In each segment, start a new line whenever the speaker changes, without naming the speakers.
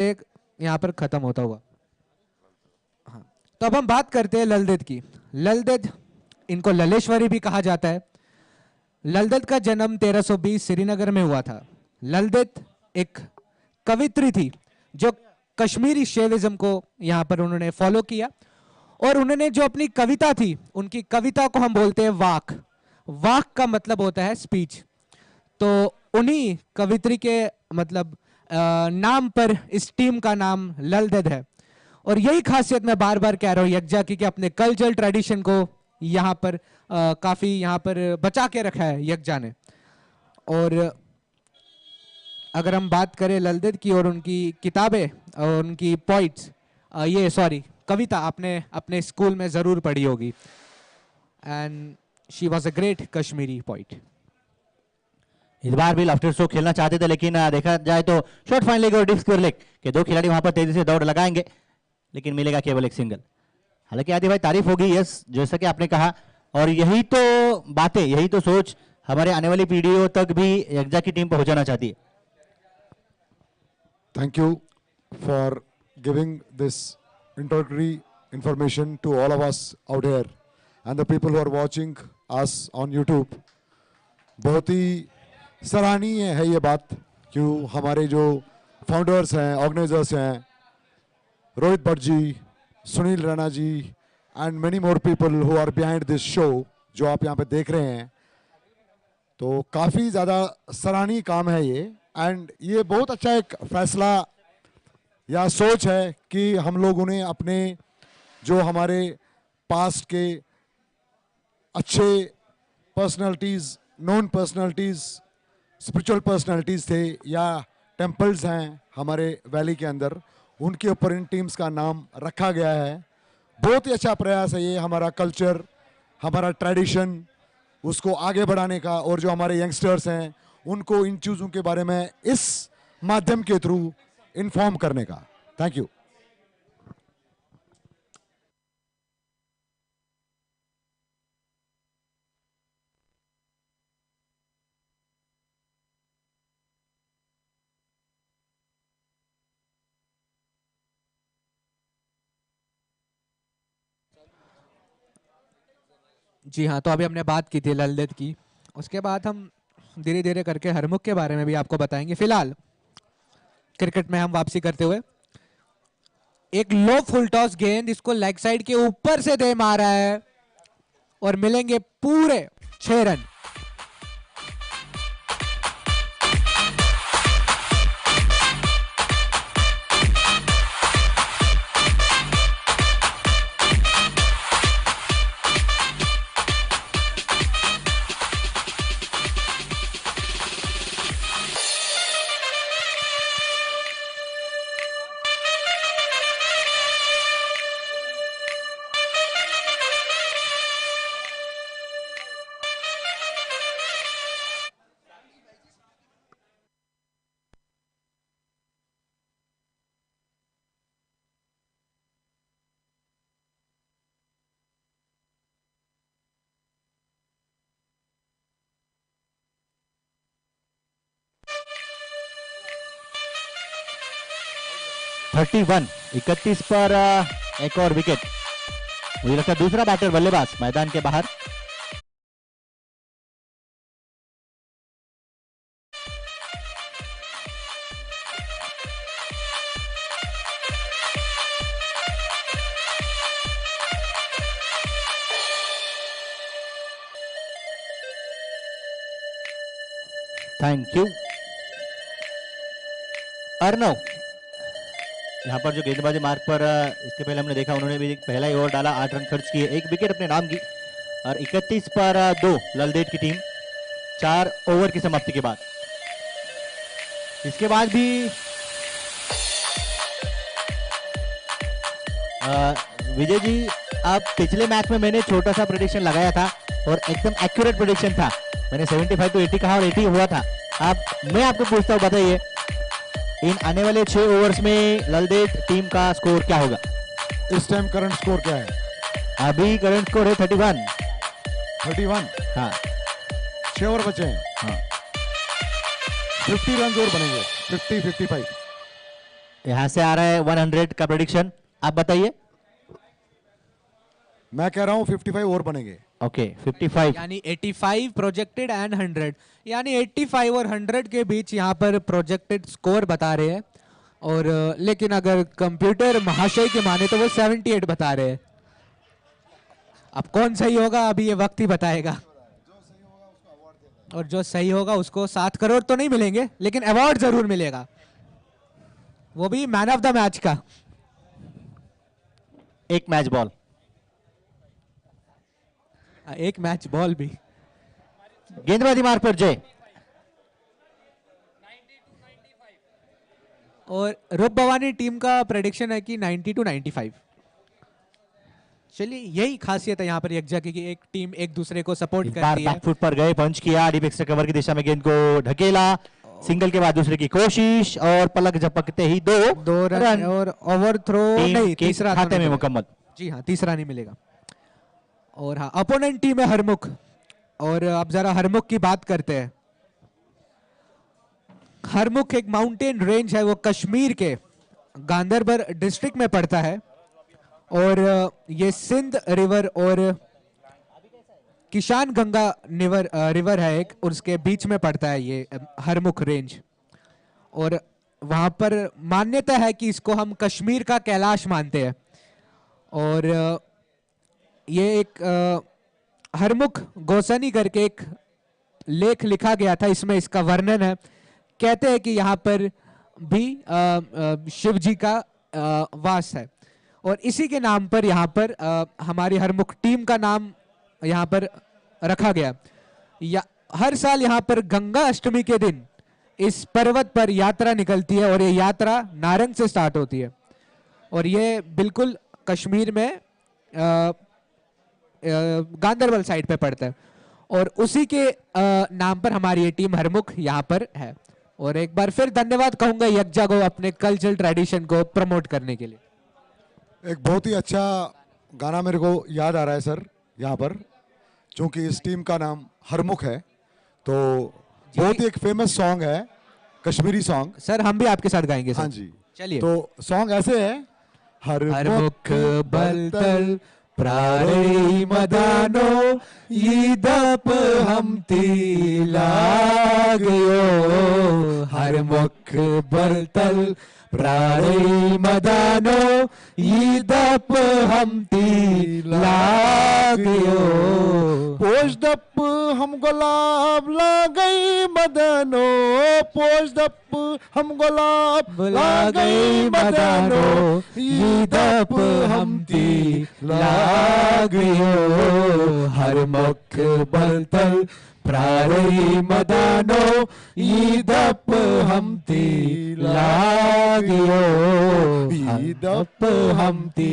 एक यहाँ पर खत्म होता हुआ। हाँ, तो अब हम बात करते हैं ललदेद की। ललदेद, इनको ललेश्वरी भी कहा जाता है। ललदेद का जन्म 1320 श्रीनगर में हुआ था। ललदेद एक कवित्री थी जो कश्मीरी शेविज्म को यहाँ पर उन्होंने फॉलो किया, और उन्होंने जो अपनी कविता थी, उनकी कविता को हम बोलते हैं वाक। वाक का मतलब होता है स्पीच। तो उन्हीं कवित्री के मतलब नाम पर इस टीम का नाम ललदेद है। और यही खासियत मैं बार बार कह रहा हूँ यज्ञा की, कि अपने कल्चरल ट्रेडिशन को यहाँ पर काफी यहाँ पर बचा के रखा है यज्ञा ने। और अगर हम बात करें ललदेद की और उनकी किताबें और उनकी पोइट्स, ये सॉरी कविता आपने अपने स्कूल में जरूर पढ़ी होगी। And she was a great Kashmiri poet.
इस बार भी लाफ्टर स्ट्रोक खेलना चाहते थे, लेकिन देखा जाए तो शॉर्ट फाइन लेग और डीप स्क्वायर लेग के दो खिलाड़ी वहां पर तेजी से दौड़ लगाएंगे, लेकिन मिलेगा केवल एक सिंगल। हालांकि आदि भाई तारीफ होगी, यस, जैसा कि आपने कहा, और यही तो बातें, यही तो सोच हमारे आने वाली पीढ़ियों तक भी यज्ञा की टीम पहुंचाना चाहती है।
Thank you for giving this introductory information to all of us out here and the people who are watching us on YouTube. बहुत ही सराहनीय है ये बात कि हमारे जो फाउंडर्स हैं, ऑर्गेनाइजर्स हैं, Rohit Bhatt ji, Sunil Raina ji and many more people who are behind this show, जो आप यहाँ पे देख रहे हैं, तो काफ़ी ज़्यादा सराहनीय काम है ये। एंड ये बहुत अच्छा एक फैसला या सोच है कि हम लोगों ने अपने जो हमारे पास्ट के अच्छे personalities, non personalities, spiritual personalities थे या टेम्पल्स हैं हमारे वैली के अंदर, उनके ऊपर इन टीम्स का नाम रखा गया है। बहुत ही अच्छा प्रयास है ये, हमारा कल्चर, हमारा ट्रेडिशन, उसको आगे बढ़ाने का, और जो हमारे यंगस्टर्स हैं उनको इन चीज़ों के बारे में इस माध्यम के थ्रू इन्फॉर्म करने का। Thank you.
जी हाँ, तो अभी हमने बात की थी ललदेद की, उसके बाद हम धीरे धीरे करके हरमुख के बारे में भी आपको बताएंगे। फिलहाल क्रिकेट में हम वापसी करते हुए, एक लो फुल टॉस गेंद, इसको लेग साइड के ऊपर से दे मारा है और मिलेंगे पूरे 6 रन।
थर्टी 31 पर एक और विकेट। मुझे लगता है दूसरा बैटर बल्लेबाज मैदान के बाहर। Thank you Arnav. यहाँ पर जो गेंदबाजी मार्ग पर इसके पहले हमने देखा, उन्होंने भी पहला ही ओवर डाला, 8 रन खर्च किए, एक विकेट अपने नाम की, और 31 पर 2 ललदेद की टीम 4 ओवर की समाप्ति के बाद। इसके बाद भी विजय जी, अब पिछले मैच में मैंने छोटा सा प्रेडिक्शन लगाया था और एकदम एक्यूरेट प्रेडिक्शन था, मैंने 75 to 80 कहा और 80 हुआ था। अब मैं आपको पूछता हूँ, बताइए इन आने वाले 6 ओवर्स में ललदेद टीम का स्कोर क्या होगा?
इस टाइम करंट स्कोर क्या है?
अभी करंट स्कोर है 31।
31?
हाँ,
6 ओवर बचे हैं।
हाँ,
50 रन और बनेंगे, 50-55।
यहाँ से आ रहा है 100 का प्रेडिक्शन, आप बताइए।
मैं कह रहा हूँ 55 और बनेंगे।
ओके 55।
यानी 85 प्रोजेक्टेड एंड 100, यानी 85 और 100 के बीच यहाँ पर प्रोजेक्टेड स्कोर बता रहे हैं। और लेकिन अगर कंप्यूटर महाशय के माने तो वो 78 बता रहे हैं। अब कौन सही होगा अभी ये वक्त ही बताएगा। और जो सही होगा उसको 7 करोड़ तो नहीं मिलेंगे, लेकिन अवार्ड जरूर मिलेगा, वो भी मैन ऑफ द मैच का।
एक मैच बॉल,
एक मैच बॉल भी।
गेंदबाजी मार्ग पर जय।
और रूप भवानी टीम का प्रेडिक्शन है कि 90 to 95। चलिए यही खासियत है यहाँ पर यज्ञा की कि एक टीम एक दूसरे को सपोर्ट
इस बार
करती है।
बैकफुट पर गए, पंच किया, डीप एक्स्ट्रा कवर की दिशा में गेंद को ढकेला, सिंगल के बाद दूसरे की कोशिश और पलक झपकते ही दो
रन और ओवरथ्रो नहीं, तीसरा
खाते
तो
में
नहीं
मुकम्मल।
जी हाँ, तीसरा नहीं मिलेगा। और हाँ, अपोनेंट टीम है हरमुख। और अब जरा हरमुख की बात करते हैं। हरमुख एक माउंटेन रेंज है, वो कश्मीर के गांदरबल डिस्ट्रिक्ट में पड़ता है। और ये सिंध रिवर और किशान गंगा रिवर है एक, और उसके बीच में पड़ता है ये हरमुख रेंज। और वहाँ पर मान्यता है कि इसको हम कश्मीर का कैलाश मानते हैं। और ये एक हरमुख गोसनी करके एक लेख लिखा गया था, इसमें इसका वर्णन है। कहते हैं कि यहाँ पर भी शिव जी का वास है, और इसी के नाम पर यहाँ पर हमारी हरमुख टीम का नाम यहाँ पर रखा गया। हर साल यहाँ पर गंगा अष्टमी के दिन इस पर्वत पर यात्रा निकलती है, और ये यात्रा नारंग से स्टार्ट होती है। और ये बिल्कुल कश्मीर में गांदरबल साइड पे पड़ता है, और उसी के नाम पर हमारी ये टीम हरमुख यहाँ पर है। और एक बार फिर धन्यवाद कहूंगा यज्ञा को अपने कल्चरल ट्रेडिशन को प्रमोट करने के लिए।
एक बहुत ही अच्छा गाना मेरे को याद आ रहा है सर यहाँ पर, क्योंकि इस टीम का नाम हरमुख है, तो बहुत ही एक फेमस सॉन्ग है, कश्मीरी सॉन्ग।
सर हम भी आपके साथ गाएंगे सर।
हाँ जी,
चलिए।
तो सॉन्ग ऐसे है,
हरमुख बलतल प्रारई मदानो ईदप हमती लागयो। हरमुख बलतल प्रारई मदानो ईदप हमती लागयो।
पोषदप हम गुलाब लागई मदनो, पोषदप हम गुलाब लागई मदनो,
ईदप हमती लागयो। हरमुख बलतल प्रारई मदानो ईदप हमती लागयो। ईदप हमती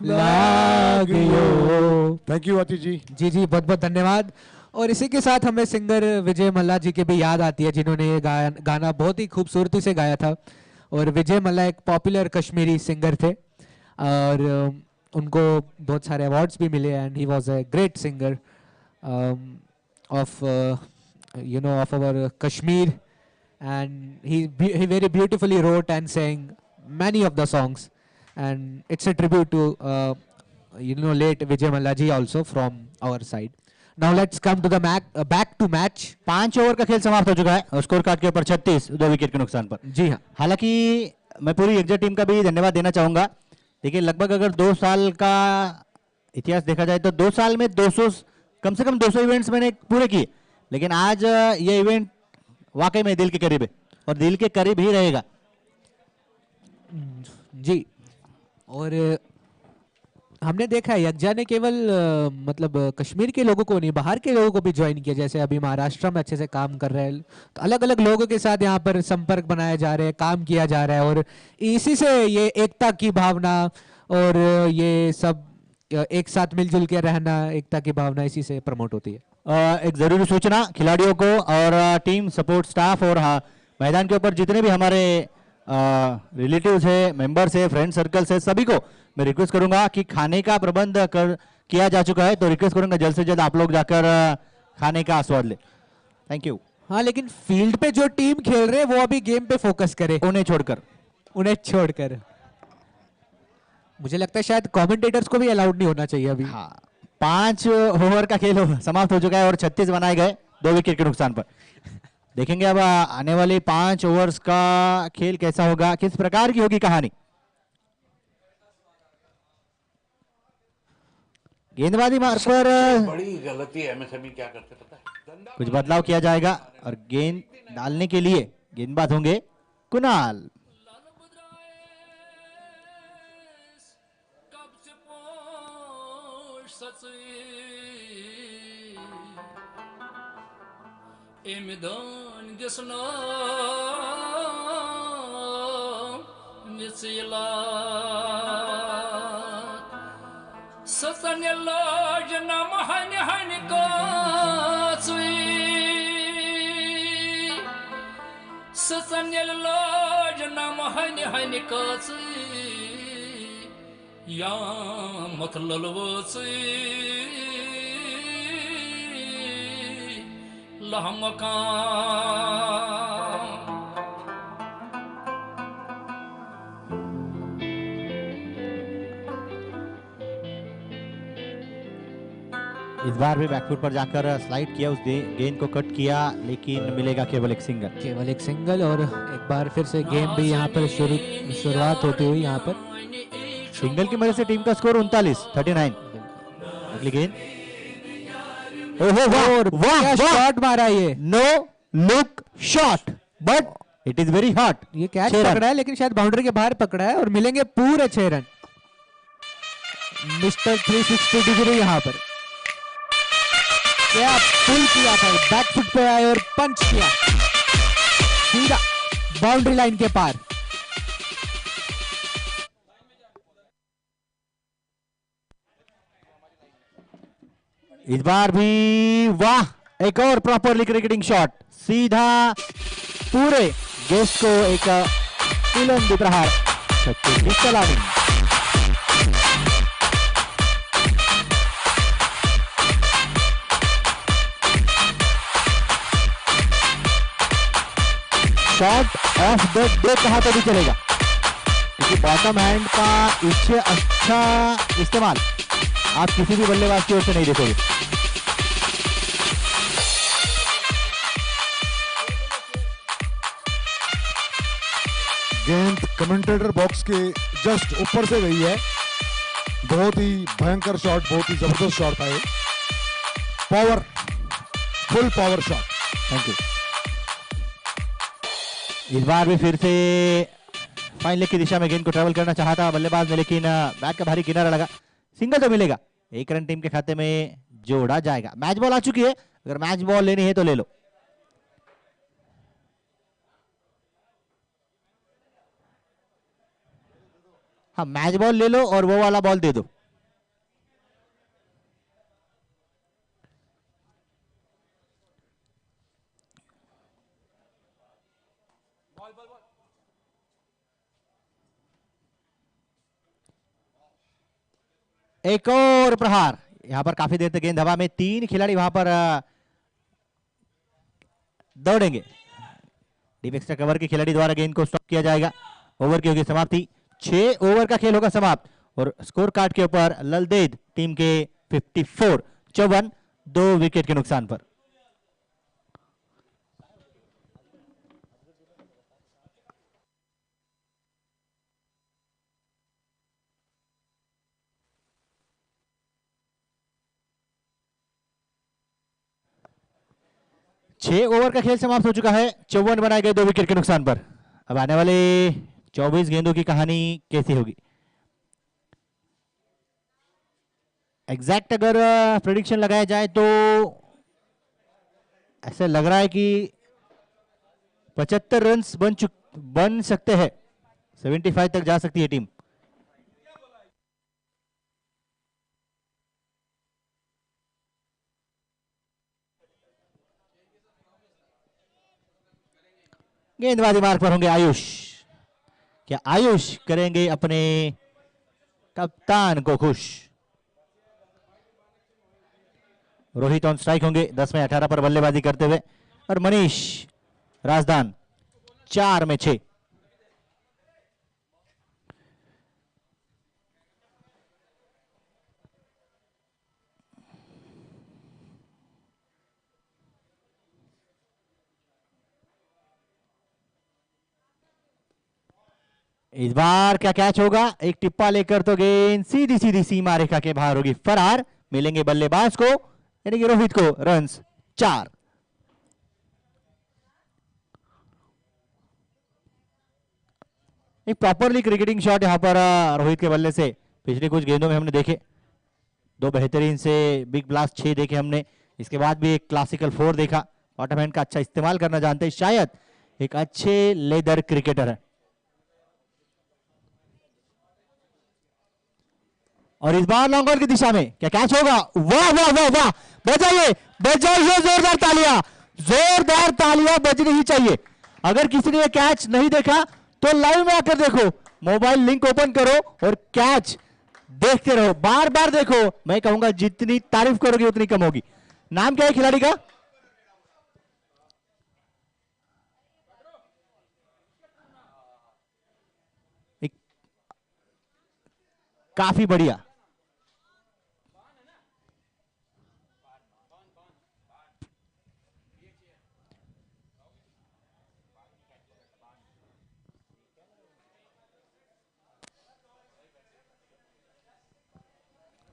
लागयो।
थैंक यू आतिश जी।
जी जी, बहुत बहुत धन्यवाद। और इसी के साथ हमें सिंगर विजय मल्ला जी की भी याद आती है, जिन्होंने ये गाना बहुत ही खूबसूरती से गाया था। और विजय मल्ला एक पॉपुलर कश्मीरी सिंगर थे, और उनको बहुत सारे अवार्ड्स भी मिले, and he was a great singer of of our Kashmir, and he very beautifully wrote and sang many of the songs, and it's a tribute to late Vijay Malla ji also from our side. Now let's come to the back to match.
5 over का खेल समाप्त हो चुका है, और score card के ऊपर 36, 2 wicket के नुकसान पर।
जी हाँ।
हालांकि मैं पूरी यज्ञा टीम का भी धन्यवाद देना चाहूंगा। देखिए लगभग अगर 2 साल का इतिहास देखा जाए तो 2 साल में 200 कम से कम 200 इवेंट्स मैंने पूरे किए, लेकिन आज ये इवेंट वाकई में दिल के करीब है, और दिल के करीब ही रहेगा।
जी। और हमने देखा है यज्ञा ने केवल मतलब कश्मीर के लोगों को नहीं, बाहर के लोगों को भी ज्वाइन किया। जैसे अभी महाराष्ट्र में अच्छे से काम कर रहे हैं, तो अलग अलग लोगों के साथ यहाँ पर संपर्क बनाए जा रहे हैं, काम किया जा रहा है, और इसी से ये एकता की भावना और ये सब एक साथ मिलजुल के रहना, एकता की भावना इसी से प्रमोट होती है।
एक जरूरी सूचना खिलाड़ियों को और टीम सपोर्ट स्टाफ और हाँ मैदान के ऊपर जितने भी हमारे रिलेटिव्स है, मेंबर्स है, फ्रेंड सर्कल्स है, सभी को मैं रिक्वेस्ट करूंगा कि खाने का प्रबंध किया जा चुका है, तो रिक्वेस्ट करूंगा जल्द से जल्द आप लोग जाकर खाने का आस्वाद ले। Thank you.
हाँ, लेकिन फील्ड पे जो टीम खेल रहे हैं वो अभी गेम पे फोकस करे,
उन्हें छोड़कर
उन्हें छोड़कर। मुझे लगता है शायद कमेंटेटर्स को भी अलाउड नहीं होना चाहिए अभी।
हाँ, 5 ओवर का खेल समाप्त हो चुका है और 36 बनाए गए 2 विकेट के नुकसान पर। देखेंगे अब आने वाले 5 ओवर्स का खेल कैसा होगा, किस प्रकार की होगी कहानी। गेंदबाजी मार्ग पर
बड़ी गलती है, एमएसएमई क्या करते पता है?
कुछ बदलाव किया जाएगा और गेंद डालने के लिए गेंदबाज होंगे कुणाल।
सतन लाज नम हन हन सतन लाज नम हन हन या मतलब लहमका
इस बार भी बैकफुट पर जाकर स्लाइड किया, उस गेंद को कट किया, लेकिन मिलेगा केवल एक सिंगल।
केवल एक सिंगल और एक बार फिर से गेम भी यहाँ पर शुरुआत होती हुई यहाँ पर
सिंगल की मदद से टीम का स्कोर 39। अगली गेंद, ओहो वाह
क्या शॉट मारा ये।
No look shot but it is very hot.
ये कैच पकड़ा है लेकिन शायद बाउंड्री के बाहर पकड़ा है और मिलेंगे पूरे 6 रन। मिस्टर 360 डिग्री यहाँ पर क्या पुल किया था, बैकफुट पे आए और पंच किया सीधा बाउंड्री लाइन के पार।
इस बार भी वाह, एक और प्रॉपरली क्रिकेटिंग शॉट, सीधा पूरे गेस्ट को एक बुलंद प्रहार, छक्के की सलामी। शॉट ऑफ द डे कहा तो भी चलेगा, क्योंकि बॉटम हैंड का इससे अच्छा इस्तेमाल आप किसी भी बल्लेबाज की ओर से नहीं देखोगे।
गेंद कमेंटेटर बॉक्स के जस्ट ऊपर से गई है। बहुत ही भयंकर शॉट, बहुत ही जबरदस्त शॉट था ये। Power, full power shot.
Thank you. इस बार भी फिर से फाइन लेग की दिशा में गेंद को ट्रेवल करना चाहता बल्लेबाज ने, लेकिन बैट का भारी किनारा लगा। सिंगल तो मिलेगा, 1 रन टीम के खाते में जोड़ा जाएगा। मैच बॉल आ चुकी है, अगर मैच बॉल लेनी है तो ले लो। हाँ, मैच बॉल ले लो और वो वाला बॉल दे दो। एक और प्रहार, यहां पर काफी देर तक गेंद हवा में, 3 खिलाड़ी वहां पर दौड़ेंगे। डीप एक्स्ट्रा कवर के खिलाड़ी द्वारा गेंद को स्टॉप किया जाएगा। ओवर की होगी समाप्ति, 6 ओवर का खेल होगा समाप्त और स्कोर कार्ड के ऊपर ललदेद टीम के 54, 54, 2 विकेट के नुकसान पर। छह ओवर का खेल समाप्त हो चुका है, 54 बनाए गए 2 विकेट के नुकसान पर। अब आने वाले 24 गेंदों की कहानी कैसी होगी, एग्जैक्ट अगर प्रेडिक्शन लगाया जाए तो ऐसा लग रहा है कि 75 रन बन सकते हैं, 75 तक जा सकती है टीम। गेंदबाजी मार्ग पर होंगे आयुष। क्या आयुष करेंगे अपने कप्तान को खुश? रोहित ऑन स्ट्राइक होंगे 10 में 18 पर बल्लेबाजी करते हुए, और मनीष राजदान 4 में 6। इस बार क्या कैच होगा? एक टिप्पा लेकर तो गेंद सीधी सीधी सीमा रेखा के बाहर होगी, फरार। मिलेंगे बल्लेबाज को, यानी कि रोहित को रन्स 4। एक प्रॉपरली क्रिकेटिंग शॉट यहां पर रोहित के बल्ले से पिछले कुछ गेंदों में हमने देखे। 2 बेहतरीन से बिग ब्लास्ट 6 देखे हमने, इसके बाद भी एक क्लासिकल 4 देखा। बॉटम हैंड का अच्छा इस्तेमाल करना जानते हैं, शायद एक अच्छे लेदर क्रिकेटर है। और इस बार लॉन्ग ऑन की दिशा में क्या कैच होगा? वाह वाह वाह वाह, बजाइए बजाइए जोरदार तालियां, जोरदार तालियां बजनी ही चाहिए। अगर किसी ने ये कैच नहीं देखा तो लाइव में आकर देखो, मोबाइल लिंक ओपन करो और कैच देखते रहो, बार बार देखो। मैं कहूंगा जितनी तारीफ करोगे उतनी कम होगी। नाम क्या है खिलाड़ी का? एक काफी बढ़िया,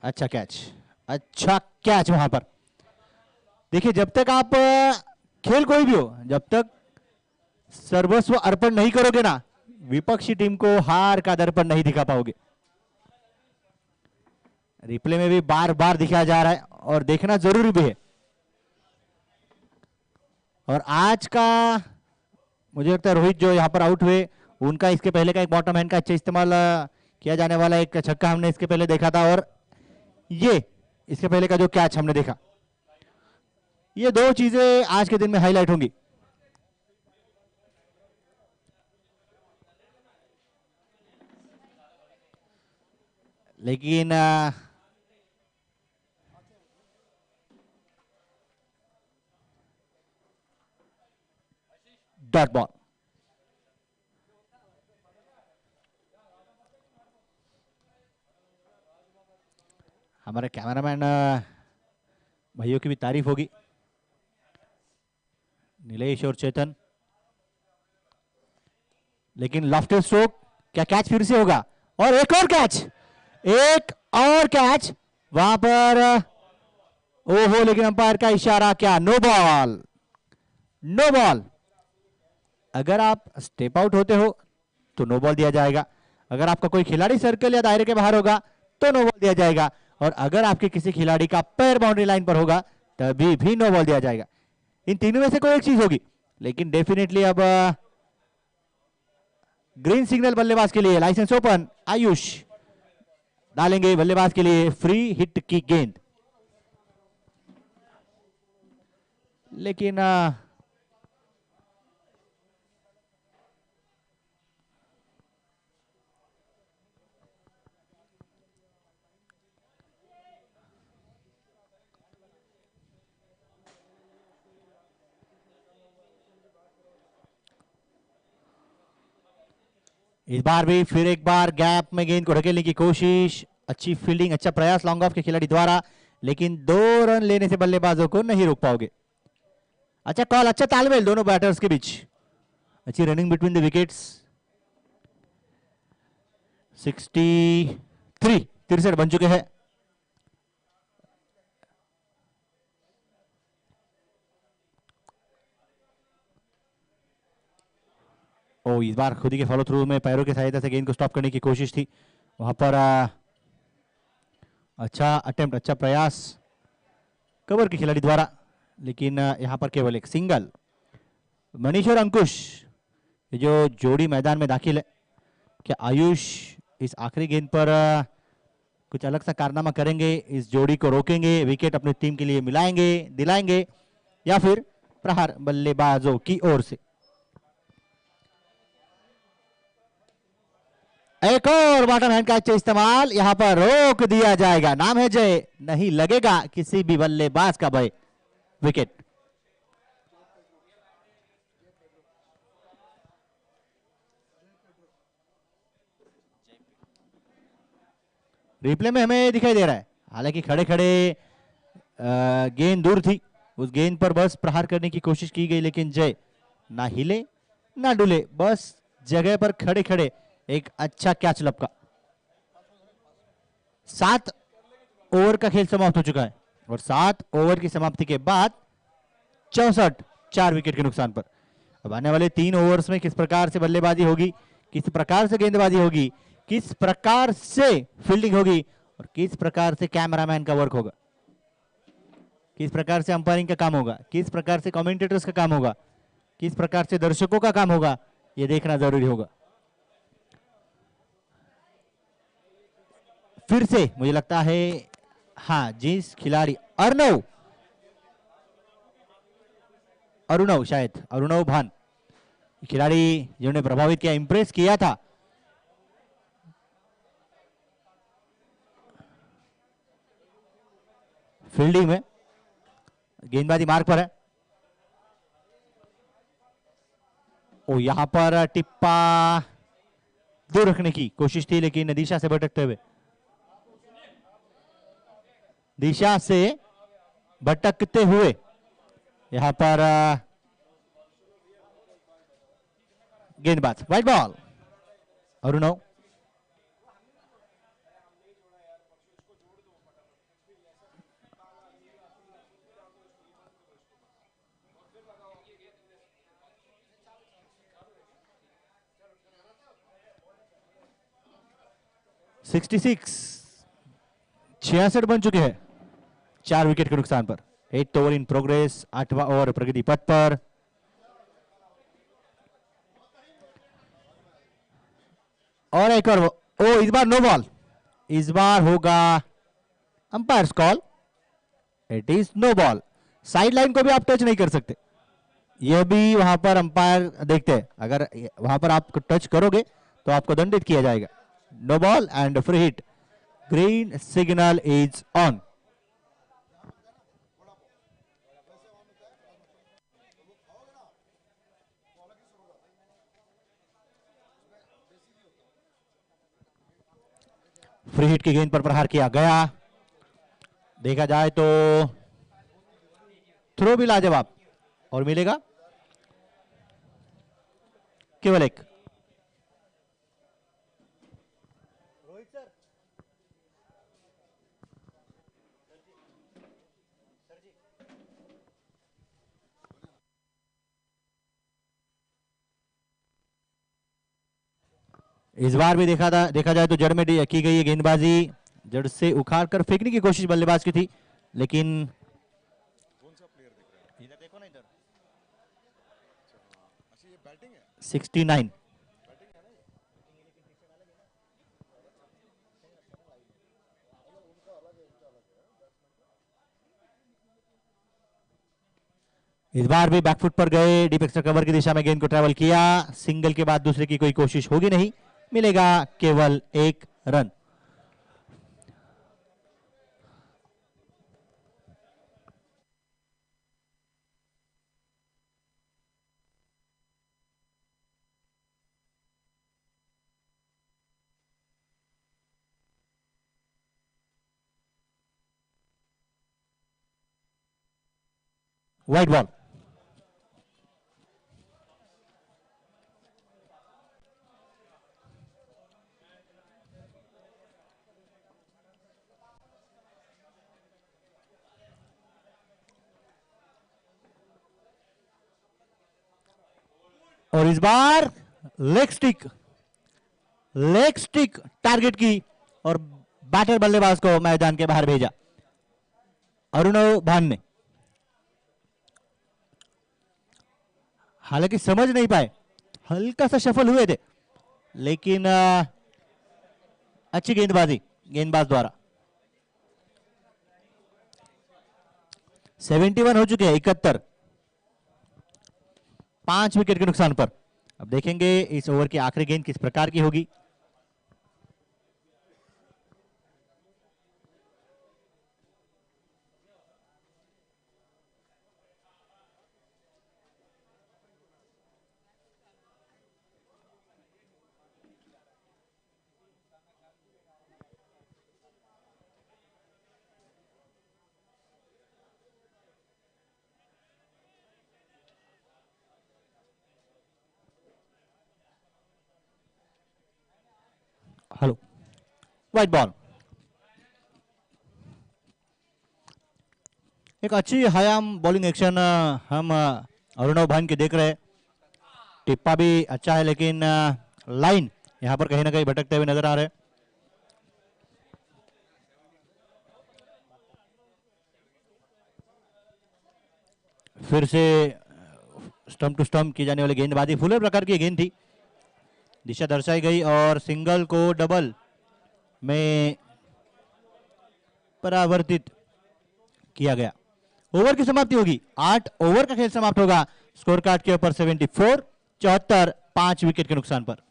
अच्छा कैच, अच्छा कैच। वहां पर देखिए, जब तक आप खेल कोई भी हो, जब तक सर्वस्व अर्पण नहीं करोगे ना, विपक्षी टीम को हार का दर्पण नहीं दिखा पाओगे। रिप्ले में भी बार बार दिखाया जा रहा है और देखना जरूरी भी है। और आज का मुझे लगता है रोहित जो यहां पर आउट हुए, उनका इसके पहले का एक बॉटम हैंड का अच्छा इस्तेमाल किया जाने वाला एक छक्का हमने इसके पहले देखा था, और ये इसके पहले का जो कैच हमने देखा, ये 2 चीजें आज के दिन में हाईलाइट होंगी। लेकिन डॉट बॉल, हमारे कैमरामैन भाइयों की भी तारीफ होगी, नीलेश और चेतन। लेकिन लॉफ्टेड स्ट्रोक, क्या कैच फिर से होगा? और एक और कैच, एक और कैच वहां पर। ओहो, लेकिन अंपायर का इशारा क्या? No ball, no ball. अगर आप स्टेप आउट होते हो तो नो बॉल दिया जाएगा, अगर आपका कोई खिलाड़ी सर्कल या दायरे के बाहर होगा तो नो बॉल दिया जाएगा, और अगर आपके किसी खिलाड़ी का पैर बाउंड्री लाइन पर होगा तभी भी नो बॉल दिया जाएगा। इन तीनों में से कोई एक चीज होगी, लेकिन डेफिनेटली अब ग्रीन सिग्नल बल्लेबाज के लिए, लाइसेंस ओपन। आयुष डालेंगे बल्लेबाज के लिए फ्री हिट की गेंद, लेकिन इस बार भी फिर एक बार गैप में गेंद को ढकेलने की कोशिश, अच्छी फील्डिंग, अच्छा प्रयास लॉन्ग ऑफ के खिलाड़ी द्वारा, लेकिन 2 रन लेने से बल्लेबाजों को नहीं रोक पाओगे। अच्छा कॉल, अच्छा तालमेल दोनों बैटर्स के बीच, अच्छी रनिंग बिटवीन द विकेट्स। 63 बन चुके हैं। ओ, इस बार खुद ही के फॉलो थ्रू में पैरों की सहायता से गेंद को स्टॉप करने की कोशिश थी वहां पर। अच्छा अटेम्प्ट, अच्छा प्रयास कवर के खिलाड़ी द्वारा, लेकिन यहां पर केवल एक सिंगल। मनीष और अंकुश ये जो जोड़ी मैदान में दाखिल है, क्या आयुष इस आखिरी गेंद पर कुछ अलग सा कारनामा करेंगे, इस जोड़ी को रोकेंगे, विकेट अपनी टीम के लिए मिलाएंगे, दिलाएंगे, या फिर प्रहार बल्लेबाजों की ओर से? एक और बॉटम हैंड का अच्छा इस्तेमाल, यहां पर रोक दिया जाएगा। नाम है जय, नहीं लगेगा किसी भी बल्लेबाज का भय। विकेट। रिप्ले में हमें दिखाई दे रहा है, हालांकि खड़े खड़े गेंद दूर थी, उस गेंद पर बस प्रहार करने की कोशिश की गई, लेकिन जय ना हिले ना डुले, बस जगह पर खड़े खड़े एक अच्छा कैच लपका। 7 ओवर का खेल समाप्त हो चुका है और 7 ओवर की समाप्ति के बाद 64 4 विकेट के नुकसान पर। अब आने वाले 3 ओवर्स में किस प्रकार से बल्लेबाजी होगी, किस प्रकार से गेंदबाजी होगी, किस प्रकार से फील्डिंग होगी और किस प्रकार से कैमरामैन का वर्क होगा, किस प्रकार से अंपायरिंग का काम होगा, किस प्रकार से कमेंटेटर्स का काम होगा, किस प्रकार से दर्शकों का काम होगा, यह देखना जरूरी होगा। फिर से मुझे लगता है हाँ, जिस खिलाड़ी अरुणव शायद अरुणव भान खिलाड़ी जिन्होंने प्रभावित किया, इंप्रेस किया था, फील्डिंग में गेंदबाजी मार्ग पर है। ओ यहां पर टिप्पा दूर रखने की कोशिश थी लेकिन दिशा से भटकते हुए, दिशा से भटकते हुए यहां पर गेंदबाज वाइड बॉल। अरुणव सिक्सटी 66 बन चुके हैं 4 विकेट के नुकसान पर। 8th ओवर इन प्रोग्रेस, 8वां ओवर प्रगति पथ पर। और एक और ओ इस बार नो बॉल, इस बार होगा umpire call, it is no ball. Side line को भी आप टच नहीं कर सकते, यह भी वहां पर अंपायर देखते हैं, अगर वहां पर आप टच करोगे तो आपको दंडित किया जाएगा। No ball and free hit, green signal is on. Free hit की गेंद पर प्रहार किया गया, देखा जाए तो थ्रो भी लाजवाब और मिलेगा केवल एक। इस बार भी देखा जाए तो जड़ में की गई है गेंदबाजी, जड़ से उखाड़ कर फेंकने की कोशिश बल्लेबाज की थी लेकिन 69। इस बार भी बैकफुट पर गए, डीप एक्स्ट्रा कवर की दिशा में गेंद को ट्रैवल किया, सिंगल के बाद दूसरे की कोई कोशिश होगी नहीं, मिलेगा केवल एक रन। वाइड बॉल, और इस बार लेग स्टिक टारगेट की और बैटर बल्लेबाज को मैदान के बाहर भेजा अरुणव भान ने। हालांकि समझ नहीं पाए, हल्का सा शफल हुए थे लेकिन अच्छी गेंदबाजी गेंदबाज द्वारा। 71 हो चुके हैं, 71, 5 विकेट के नुकसान पर। अब देखेंगे इस ओवर की आखिरी गेंद किस प्रकार की होगी। White ball. एक अच्छी हयाम बॉलिंग एक्शन हम अरुणव भाइन के देख रहे हैं। टिप्पा भी अच्छा है लेकिन लाइन यहां पर कहीं ना कहीं भटकते हुए नजर आ रहे हैं। फिर से स्टंप टू स्टंप की जाने वाली गेंदबाजी फुलर प्रकार की गेंद थी, दिशा दर्शाई गई और सिंगल को डबल में परावर्तित किया गया। ओवर की समाप्ति होगी, 8 ओवर का खेल समाप्त होगा स्कोर कार्ड के ऊपर 74 74, 5 विकेट के नुकसान पर।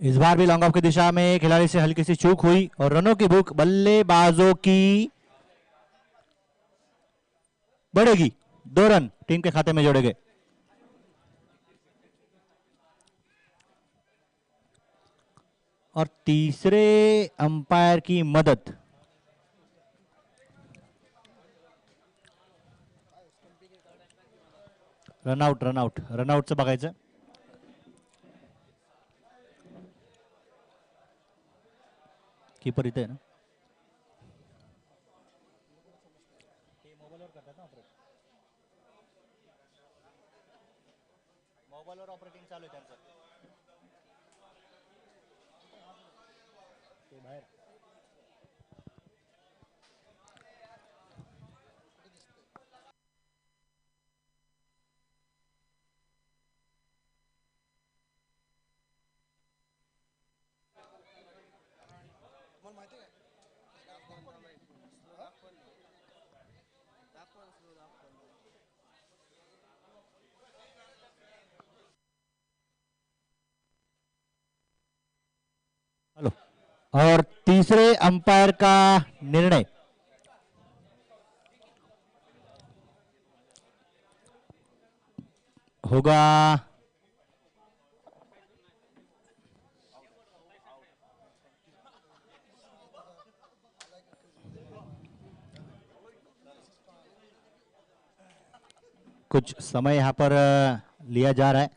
इस बार भी लॉन्ग ऑफ की दिशा में खिलाड़ी से हल्की सी चूक हुई और रनों की भूख बल्लेबाजों की बढ़ेगी। 2 रन टीम के खाते में जोड़े गए। और तीसरे अंपायर की मदद रनआउट रनआउट रनआउटचं बघायचं। कीपर इथे आहे ना, मोबाईलवर ऑपरेटिंग चालू आहे त्यांचं, ते बाहेर। हेलो। और तीसरे अंपायर का निर्णय होगा कुछ समय यहां पर लिया जा रहा है।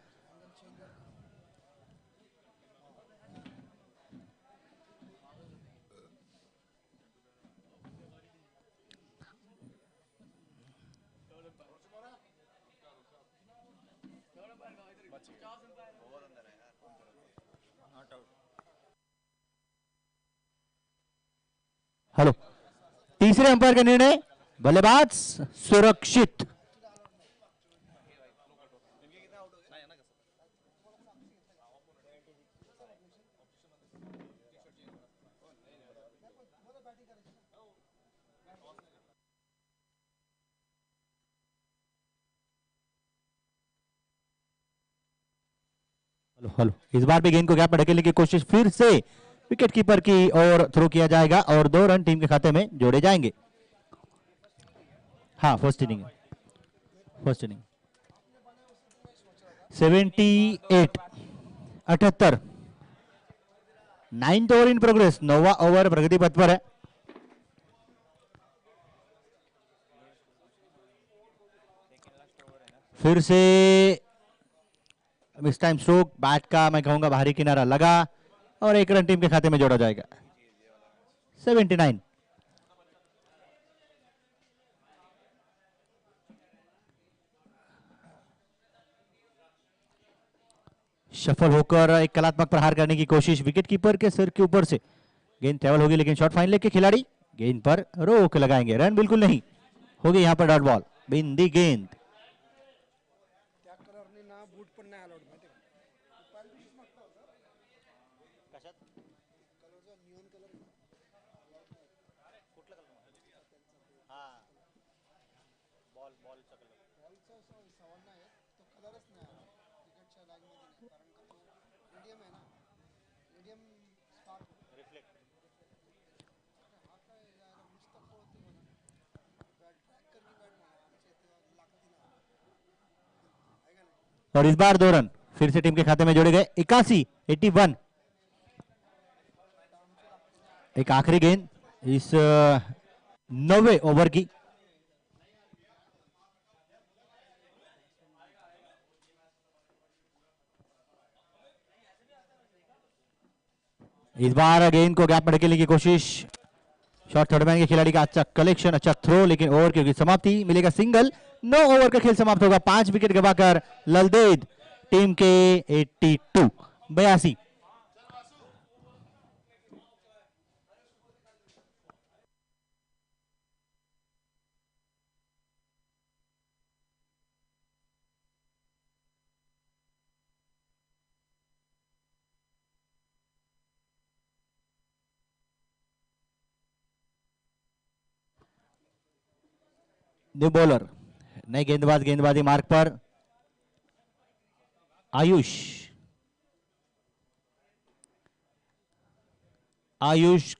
हेलो, तीसरे अंपायर का निर्णय, बल्लेबाज सुरक्षित। हेलो हेलो, इस बार भी गेंद को गैप में ढकेलने की कोशिश फिर से विकेट कीपर की ओर थ्रो किया जाएगा और 2 रन टीम के खाते में जोड़े जाएंगे। हाँ, first inning 78 78, 9th over in progress, 9वां ओवर प्रगति पथ पर है। फिर से इस टाइम स्ट्रोक बैट का मैं कहूंगा बाहरी किनारा लगा और 1 रन टीम के खाते में जोड़ा जाएगा। 79। सफल होकर एक कलात्मक प्रहार करने की कोशिश, विकेट कीपर के सिर के ऊपर से गेंद ट्रेवल होगी लेकिन शॉट फाइन लेग के खिलाड़ी गेंद पर रोक लगाएंगे। रन बिल्कुल नहीं होगी यहां पर, डॉट बॉल, बिंदी गेंद। और इस बार 2 रन फिर से टीम के खाते में जोड़े गए। 81 एक आखिरी गेंद इस 9वें ओवर की। इस बार गेंद को गैप में ढकेलने की कोशिश। शॉर्ट थर्ड मैन के खिलाड़ी का अच्छा कलेक्शन, अच्छा थ्रो, लेकिन ओवर की समाप्ति, मिलेगा सिंगल। 9 ओवर का खेल समाप्त होगा 5 विकेट गवाकर ललदेद टीम के 82। न्यू बॉलर, नए गेंदबाज गेंदबाजी मार्ग पर। आयुष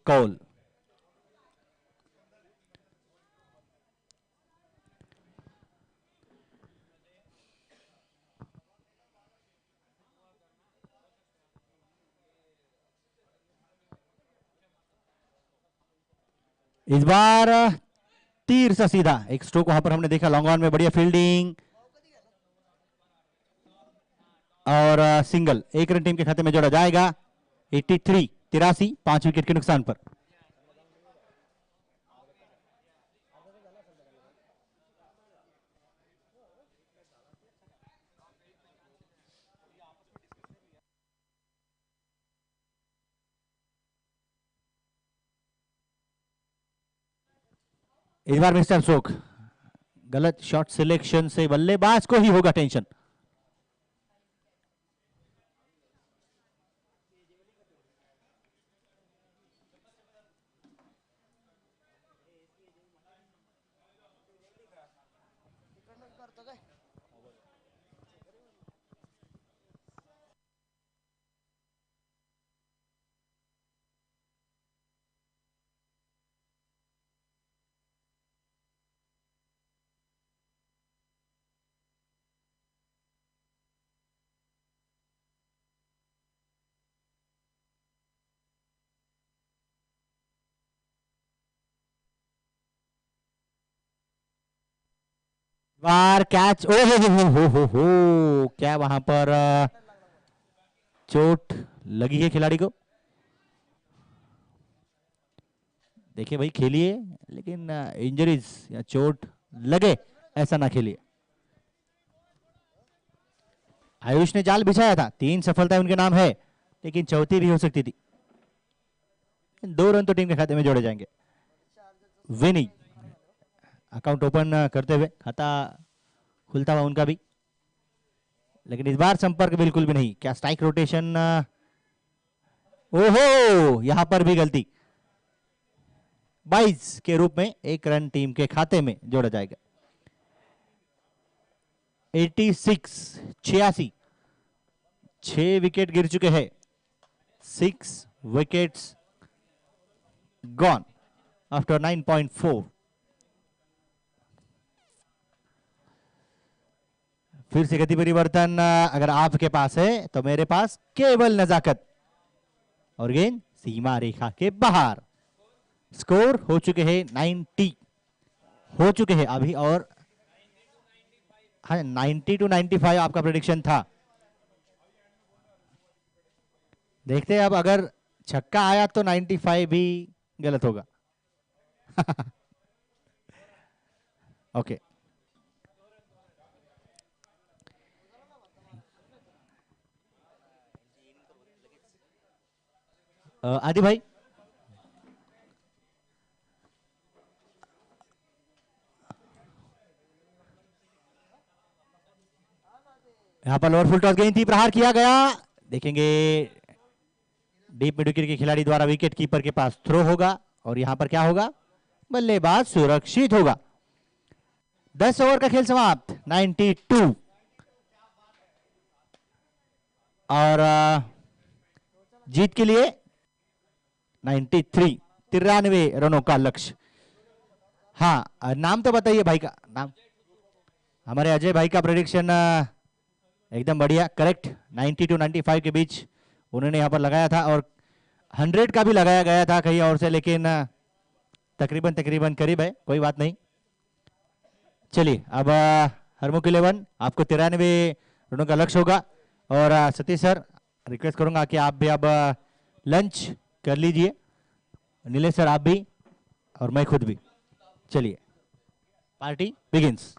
कौल। इस बार तीर सा सीधा एक स्ट्रोक वहां पर हमने देखा लॉन्ग ऑन में, बढ़िया फील्डिंग और सिंगल। 1 रन टीम के खाते में जोड़ा जाएगा। 83 5 विकेट के नुकसान पर। इस बार मिस्टर स्ट्रोक, गलत शॉट सिलेक्शन से बल्लेबाज को ही होगा टेंशन। बार कैच, ओ हो, क्या वहां पर चोट लगी है खिलाड़ी को। देखिए भाई, खेलिए लेकिन इंजरीज या चोट लगे ऐसा ना खेलिए। आयुष ने जाल बिछाया था, 3 सफलताएं उनके नाम है, लेकिन चौथी भी हो सकती थी। 2 रन तो टीम के खाते में जोड़े जाएंगे। विनी अकाउंट ओपन करते हुए, खाता खुलता हुआ उनका भी, लेकिन इस बार संपर्क बिल्कुल भी नहीं। क्या स्ट्राइक रोटेशन, ओहो, यहां पर भी गलती। 22 के रूप में 1 रन टीम के खाते में जोड़ा जाएगा। 86 6 विकेट गिर चुके हैं। 6 विकेट्स गॉन आफ्टर 9.4। फिर से गति परिवर्तन अगर आपके पास है तो मेरे पास केवल नजाकत, और गेंद सीमा रेखा के बाहर। स्कोर हो चुके हैं 90 हो चुके हैं अभी, और हाँ 90 to 95 आपका प्रेडिक्शन था। देखते हैं अब अगर छक्का आया तो 95 भी गलत होगा। ओके, आदि भाई, यहां पर लोअर फुल टॉस गेंद थी, प्रहार किया गया। देखेंगे डीप मिड विकेट के खिलाड़ी द्वारा विकेट कीपर के पास थ्रो होगा, और यहां पर क्या होगा, बल्लेबाज सुरक्षित होगा। 10 ओवर का खेल समाप्त, 92। और जीत के लिए 93 रनों का लक्ष्य। हाँ, नाम तो बताइए भाई का नाम। हमारे अजय भाई का प्रेडिक्शन एकदम बढ़िया, करेक्ट। 90 to 95 के बीच उन्होंने यहाँ पर लगाया था, और 100 का भी लगाया गया था कहीं और से, लेकिन तकरीबन तकरीबन करीब है, कोई बात नहीं। चलिए, अब हरमुख 11 आपको 93 रनों का लक्ष्य होगा। और सतीश सर, रिक्वेस्ट करूंगा कि आप भी अब लंच कर लीजिए। नीलेश सर आप भी, और मैं खुद भी। चलिए, party begins.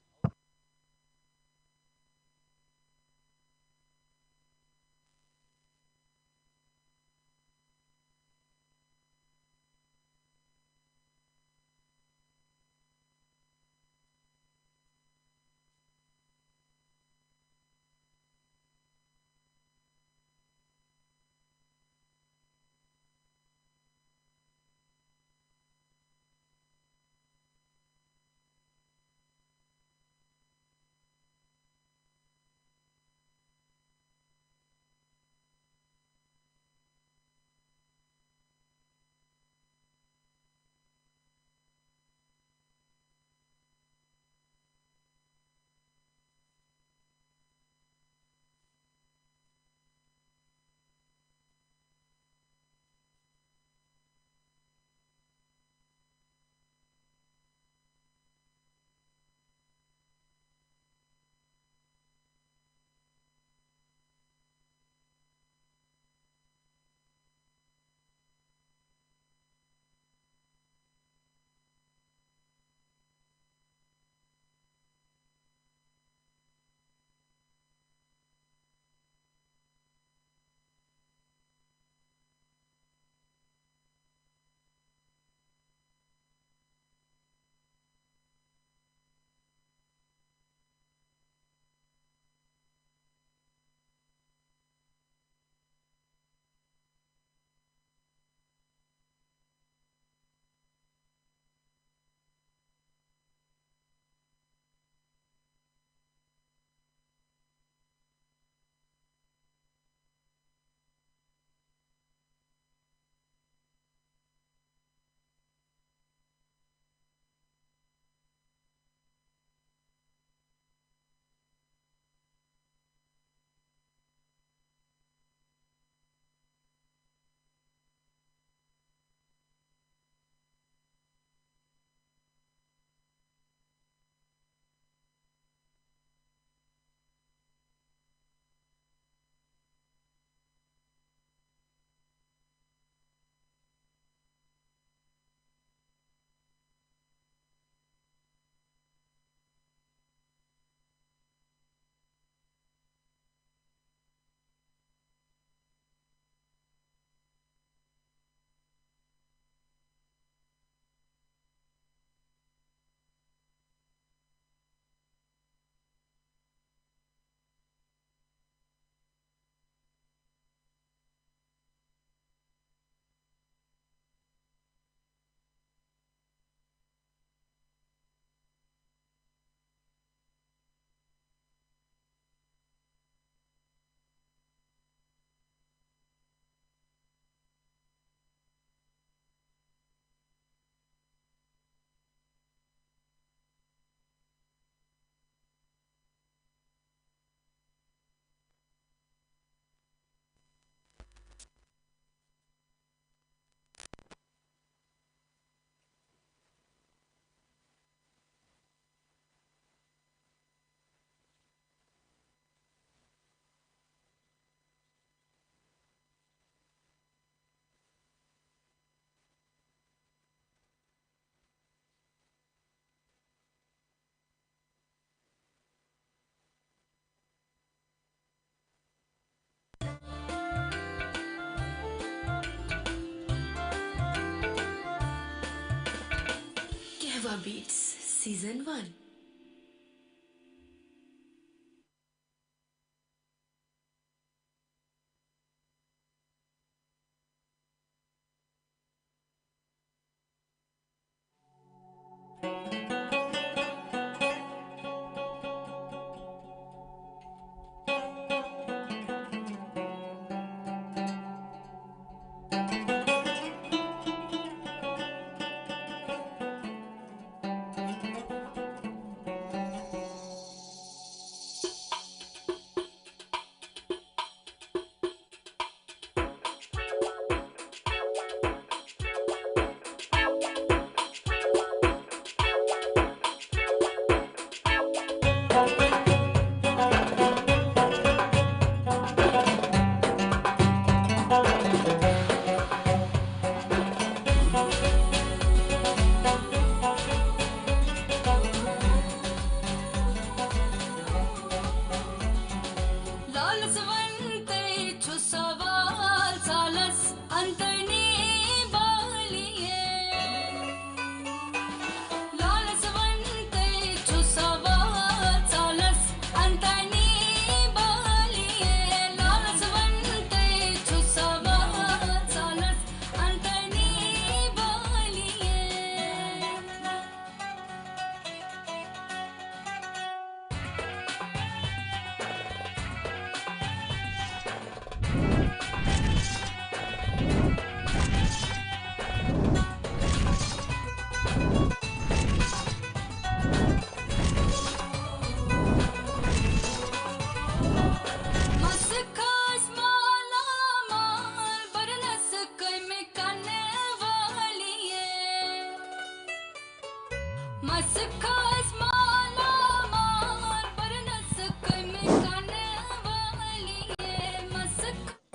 Kehwa Beats Season 1.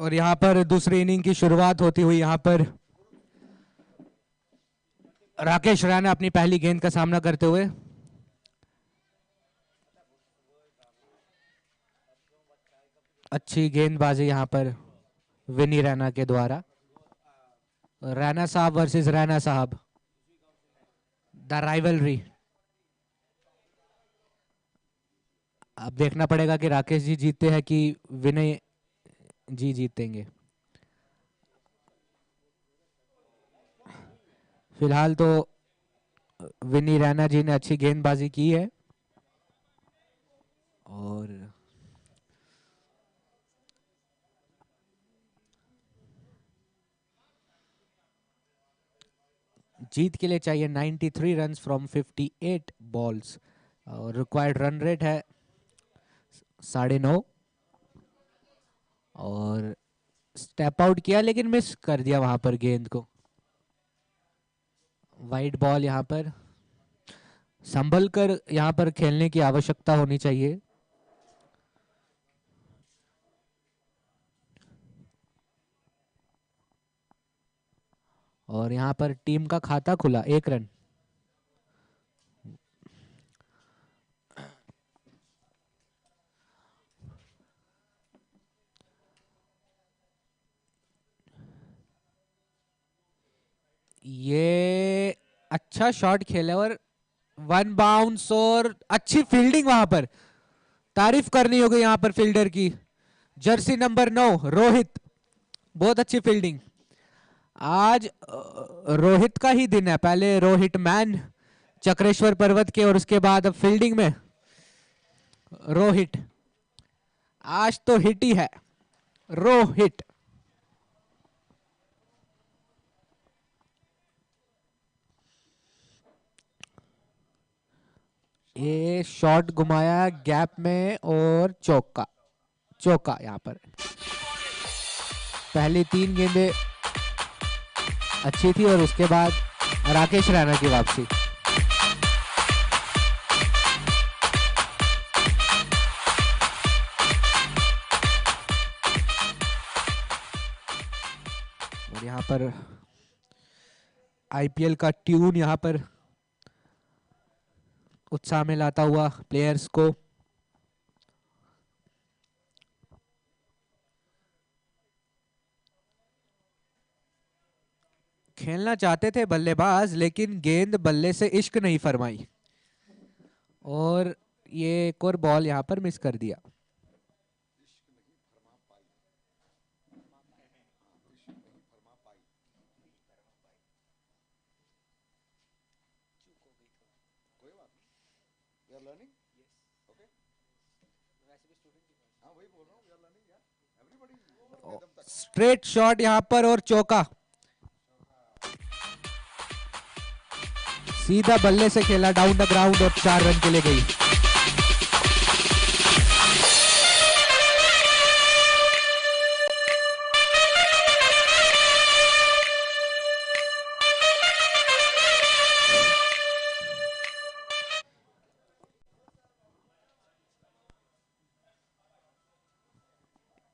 और यहाँ पर दूसरी इनिंग की शुरुआत होती हुई यहाँ पर राकेश रैना अपनी पहली गेंद का सामना करते हुए। अच्छी गेंदबाजी यहाँ पर विनी रैना के द्वारा। रैना साहब वर्सेस रैना साहब, द राइवलरी। अब देखना पड़ेगा कि राकेश जी जीतते हैं कि विनय जी जीतेंगे। फिलहाल तो विनी रैना जी ने अच्छी गेंदबाजी की है और जीत के लिए चाहिए 93 रन्स फ्रॉम 58 बॉल्स और रिक्वायर्ड रन रेट है 9.5 और स्टेप आउट किया लेकिन मिस कर दिया वहां पर गेंद को। वाइड बॉल यहाँ पर संभल कर यहाँ पर खेलने की आवश्यकता होनी चाहिए। और यहाँ पर टीम का खाता खुला 1 रन। ये अच्छा शॉट खेला और 1 बाउंस और अच्छी फील्डिंग वहां पर। तारीफ करनी होगी यहाँ पर फील्डर की। जर्सी नंबर 9 रोहित, बहुत अच्छी फील्डिंग। आज रोहित का ही दिन है। पहले रोहित मैन चक्रेश्वर पर्वत के और उसके बाद अब फील्डिंग में रोहित। आज तो हिट ही है रोहित। ये शॉट घुमाया गैप में और चौका, चौका यहां पर। पहली 3 गेंदें अच्छी थी और उसके बाद राकेश रैना की वापसी। और यहां पर आईपीएल का ट्यून यहां पर उत्साह में लाता हुआ प्लेयर्स को। खेलना चाहते थे बल्लेबाज लेकिन गेंद बल्ले से इश्क नहीं फरमाई और ये एक और बॉल यहां पर मिस कर दिया। स्ट्रेट शॉट यहां पर और चौका। सीधा बल्ले से खेला डाउन द ग्राउंड और 4 रन के लिए गई।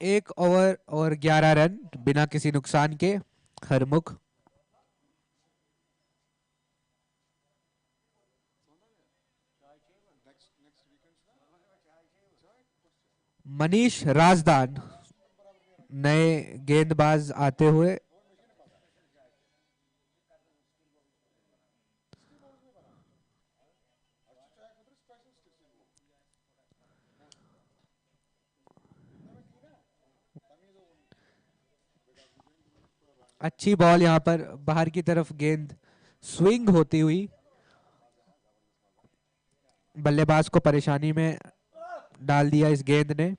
एक ओवर और 11 रन बिना किसी नुकसान के हरमुख। मनीष राजदान नए गेंदबाज आते हुए। अच्छी बॉल यहां पर बाहर की तरफ गेंद स्विंग होती हुई बल्लेबाज को परेशानी में डाल दिया इस गेंद ने।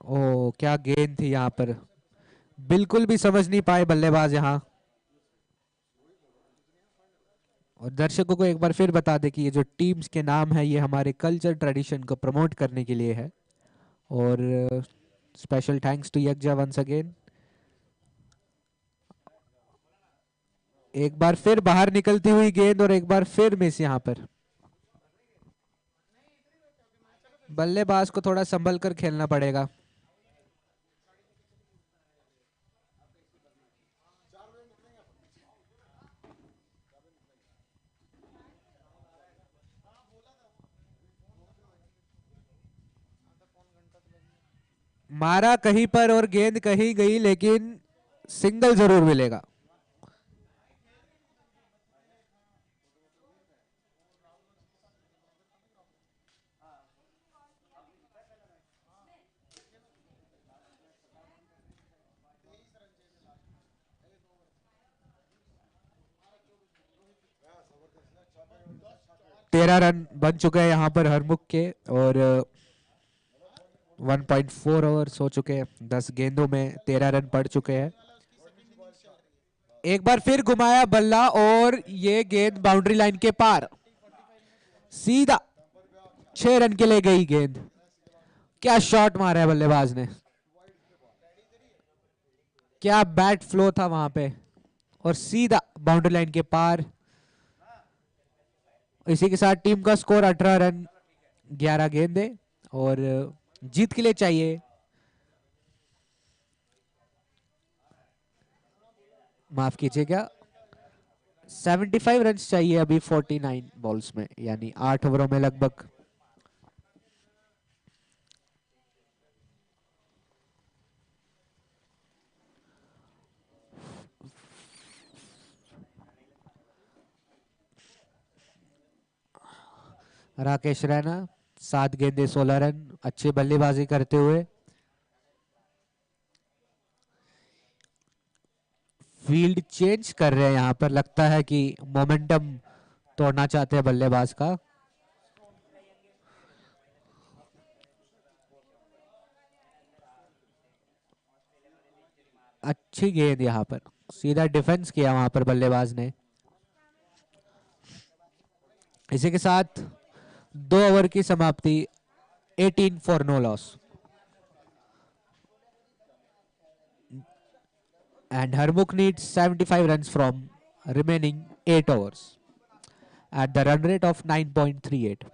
ओ क्या गेंद थी यहां पर, बिल्कुल भी समझ नहीं पाए बल्लेबाज यहां। और दर्शकों को एक बार फिर बता दें कि ये जो टीम्स के नाम है ये हमारे कल्चर ट्रेडिशन को प्रमोट करने के लिए है। और special thanks to Yagya once again. एक बार फिर बाहर निकलती हुई गेंद और एक बार फिर मिस यहां पर। बल्लेबाज को थोड़ा संभल कर खेलना पड़ेगा। मारा कहीं पर और गेंद कहीं गई, लेकिन सिंगल जरूर मिलेगा। तेरह रन बन चुके हैं यहां पर हरमुख के, और 1.4 ओवर्स हो चुके हैं। 10 गेंदों में 13 रन पड़ चुके हैं। एक बार फिर घुमाया बल्ला और ये गेंद बाउंड्री लाइन के पार, सीधा 6 रन के लिए गई गेंद। क्या शॉट मारा है बल्लेबाज ने, क्या बैट फ्लो था वहां पे, और सीधा बाउंड्री लाइन के पार। इसी के साथ टीम का स्कोर 18 रन 11 गेंदे, और जीत के लिए चाहिए, माफ कीजिएगा, 75 रन चाहिए अभी 49 बॉल्स में, यानी 8 ओवरों में लगभग। राकेश रैना 7 गेंदे 16 रन, अच्छी बल्लेबाजी करते हुए। फील्ड चेंज कर रहे हैं यहां पर, लगता है कि मोमेंटम तोड़ना चाहते हैं बल्लेबाज का। अच्छी गेंद यहां पर, सीधा डिफेंस किया वहां पर बल्लेबाज ने। इसी के साथ 2 ओवर की समाप्ति, 18 for no loss. And Harmukh needs 75 runs from remaining 8 overs at the run rate of 9.38.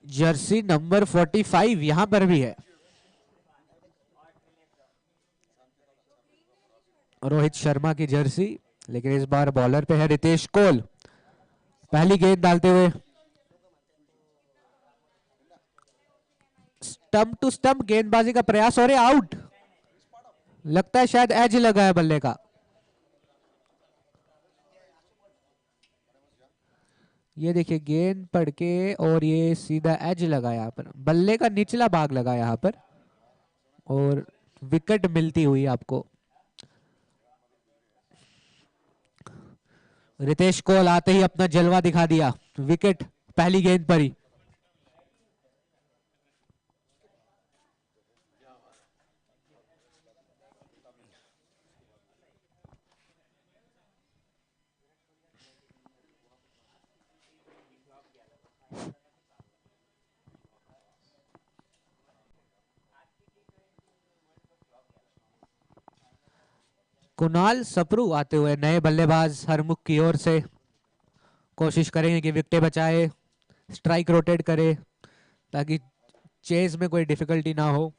Jersey number 45 यहां पर भी है, रोहित शर्मा की जर्सी, लेकिन इस बार बॉलर पे है रितेश कोल। पहली गेंद डालते हुए स्टंप टू स्टंप गेंदबाजी का प्रयास, और आउट। लगता है शायद एज लगा है बल्ले का। ये देखिए गेंद पड़ के और ये सीधा एज लगा यहाँ पर, बल्ले का निचला भाग लगा यहाँ पर, और विकेट मिलती हुई आपको। रितेश कोल आते ही अपना जलवा दिखा दिया, विकेट पहली गेंद पर ही। कुणाल सप्रू आते हुए, नए बल्लेबाज हरमुख की ओर से। कोशिश करेंगे कि विकेट बचाए, स्ट्राइक रोटेट करे, ताकि चेज में कोई डिफिकल्टी ना हो।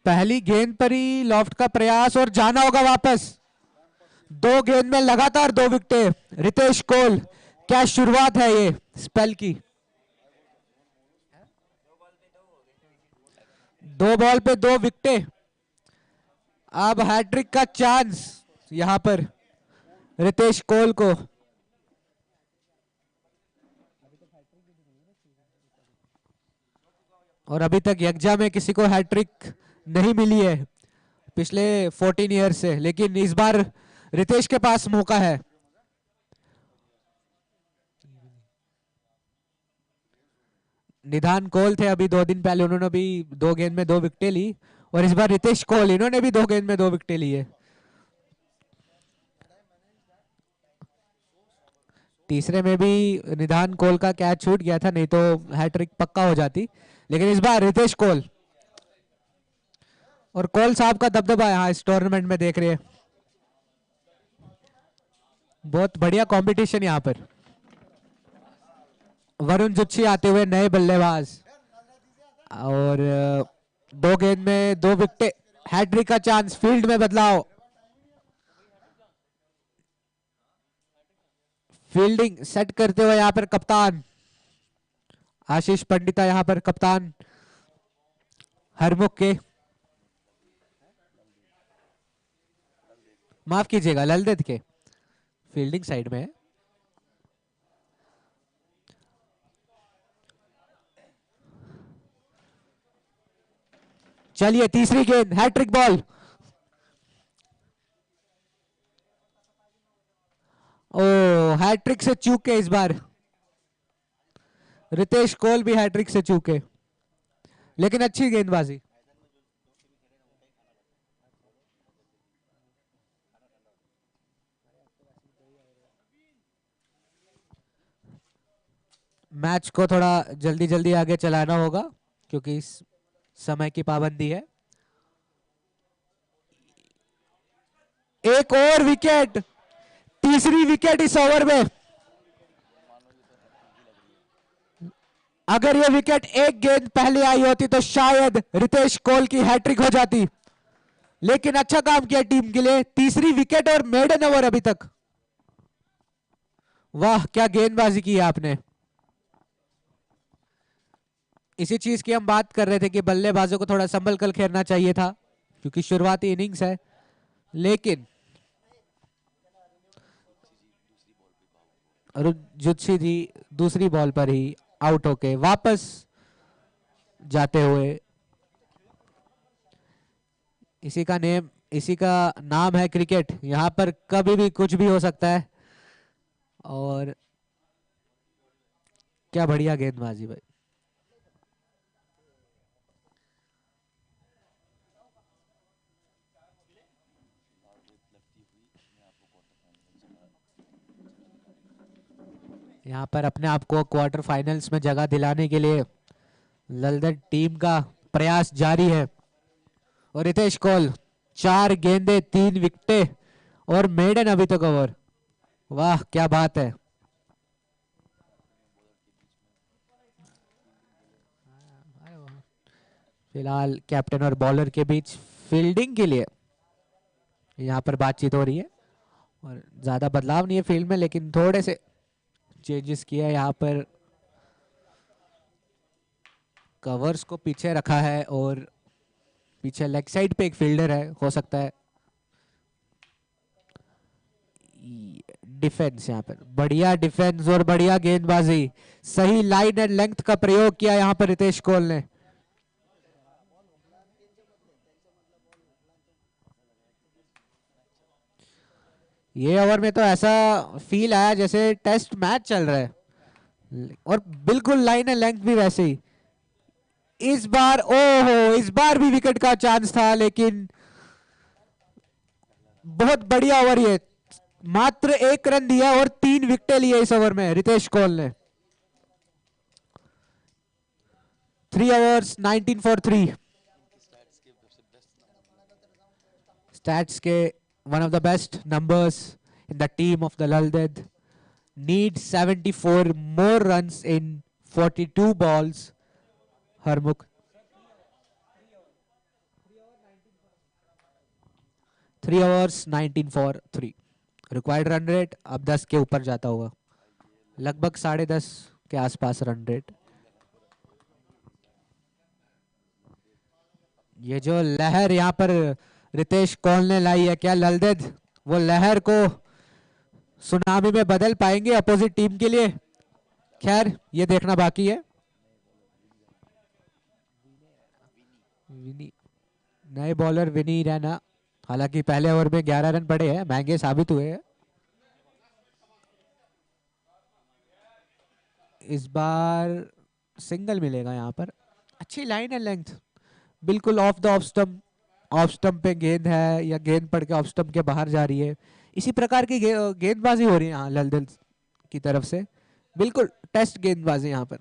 पहली गेंद पर ही लॉफ्ट का प्रयास, और जाना होगा वापस। 2 गेंद में लगातार 2 विकेटें। रितेश कोल, क्या शुरुआत है ये स्पेल की। 2 बॉल पे 2 विकेटें। अब हैट्रिक का चांस यहां पर रितेश कोल को। और अभी तक यज्ञा में किसी को हैट्रिक नहीं मिली है पिछले 14 ईयर से, लेकिन इस बार रितेश के पास मौका है। निधान कौल थे अभी 2 दिन पहले, उन्होंने भी 2 गेंद में 2 विकेटें ली, और इस बार रितेश कौल, इन्होंने भी 2 गेंद में 2 विकेटें ली है। तीसरे में भी निधान कौल का कैच छूट गया था, नहीं तो हैट्रिक पक्का हो जाती, लेकिन इस बार रितेश कौल, और कौल साहब का दबदबा यहाँ इस टूर्नामेंट में देख रहे हैं। बहुत बढ़िया कंपटीशन यहाँ पर। वरुण जुच्छी आते हुए नए बल्लेबाज, और 2 गेंद में 2 विकेटें, हैट्रिक का चांस, फील्ड में बदलाव, फील्डिंग सेट करते हुए यहाँ पर कप्तान आशीष पंडिता, यहाँ पर कप्तान हरमुख के, माफ कीजिएगा ललदेद के, फील्डिंग साइड में है। चलिए तीसरी गेंद, हैट्रिक बॉल, ओ हैट्रिक से चूके इस बार, रितेश कौल भी हैट्रिक से चूके, लेकिन अच्छी गेंदबाजी। मैच को थोड़ा जल्दी जल्दी आगे चलाना होगा क्योंकि इस समय की पाबंदी है। एक और विकेट, तीसरी विकेट इस ओवर में। अगर यह विकेट 1 गेंद पहले आई होती तो शायद रितेश कौल की हैट्रिक हो जाती, लेकिन अच्छा काम किया टीम के लिए। तीसरी विकेट और मेडन ओवर अभी तक। वाह क्या गेंदबाजी की है आपने। इसी चीज की हम बात कर रहे थे कि बल्लेबाजों को थोड़ा संभल कर खेलना चाहिए था क्योंकि शुरुआती इनिंग्स है, लेकिन जुत्सी जी दूसरी बॉल पर ही आउट होके वापस जाते हुए, इसी का नाम है क्रिकेट। यहां पर कभी भी कुछ भी हो सकता है, और क्या बढ़िया गेंदबाजी भाई। यहाँ पर अपने आप को क्वार्टर फाइनल्स में जगह दिलाने के लिए ललदट टीम का प्रयास जारी है। और रितेश कौल 4 गेंदे 3 विकेटें और मेडन अभी तक ओवर। वाह क्या बात है। फिलहाल कैप्टन और बॉलर के बीच फील्डिंग के लिए यहाँ पर बातचीत हो रही है, और ज्यादा बदलाव नहीं है फील्ड में, लेकिन थोड़े से चेंजेस किया है। यहाँ पर कवर्स को पीछे रखा है और पीछे लेग साइड पे एक फील्डर है, हो सकता है डिफेंस। यहाँ पर बढ़िया डिफेंस और बढ़िया गेंदबाजी, सही लाइन एंड लेंथ का प्रयोग किया यहाँ पर रितेश कौल ने। ये ओवर में तो ऐसा फील आया जैसे टेस्ट मैच चल रहा है, और बिल्कुल लाइन एंड लेंथ भी वैसे ही। इस बार ओहो, इस बार भी विकेट का चांस था, लेकिन बहुत बढ़िया ओवर ये, मात्र 1 रन दिया और 3 विकेटें लिए इस ओवर में रितेश कौल ने। 3 overs 19 for 3। स्टैट्स के one of the best numbers in the team of the Lalded. Need 74 more runs in 42 balls. Harmukh 3 overs 19 for 3। Required run rate अब 10 के ऊपर जाता होगा, लगभग 10.5 के आसपास रन रेट। ये जो लहर यहाँ पर रितेश कौल ने लाई है, क्या ललदेद वो लहर को सुनामी में बदल पाएंगे अपोजिट टीम के लिए? खैर ये देखना बाकी है। नए बॉलर विनी रैना, हालांकि पहले ओवर में 11 रन पड़े हैं, महंगे साबित हुए हैं। इस बार सिंगल मिलेगा यहाँ पर। अच्छी लाइन है, लेंथ बिल्कुल of the off stump. Off stump पे गेंद है या गेंद पड़ के ऑफ स्टंप के बाहर जा रही है, इसी प्रकार की गेंदबाजी हो रही है यहाँ ललदेद की तरफ से। बिल्कुल टेस्ट गेंदबाजी यहाँ पर।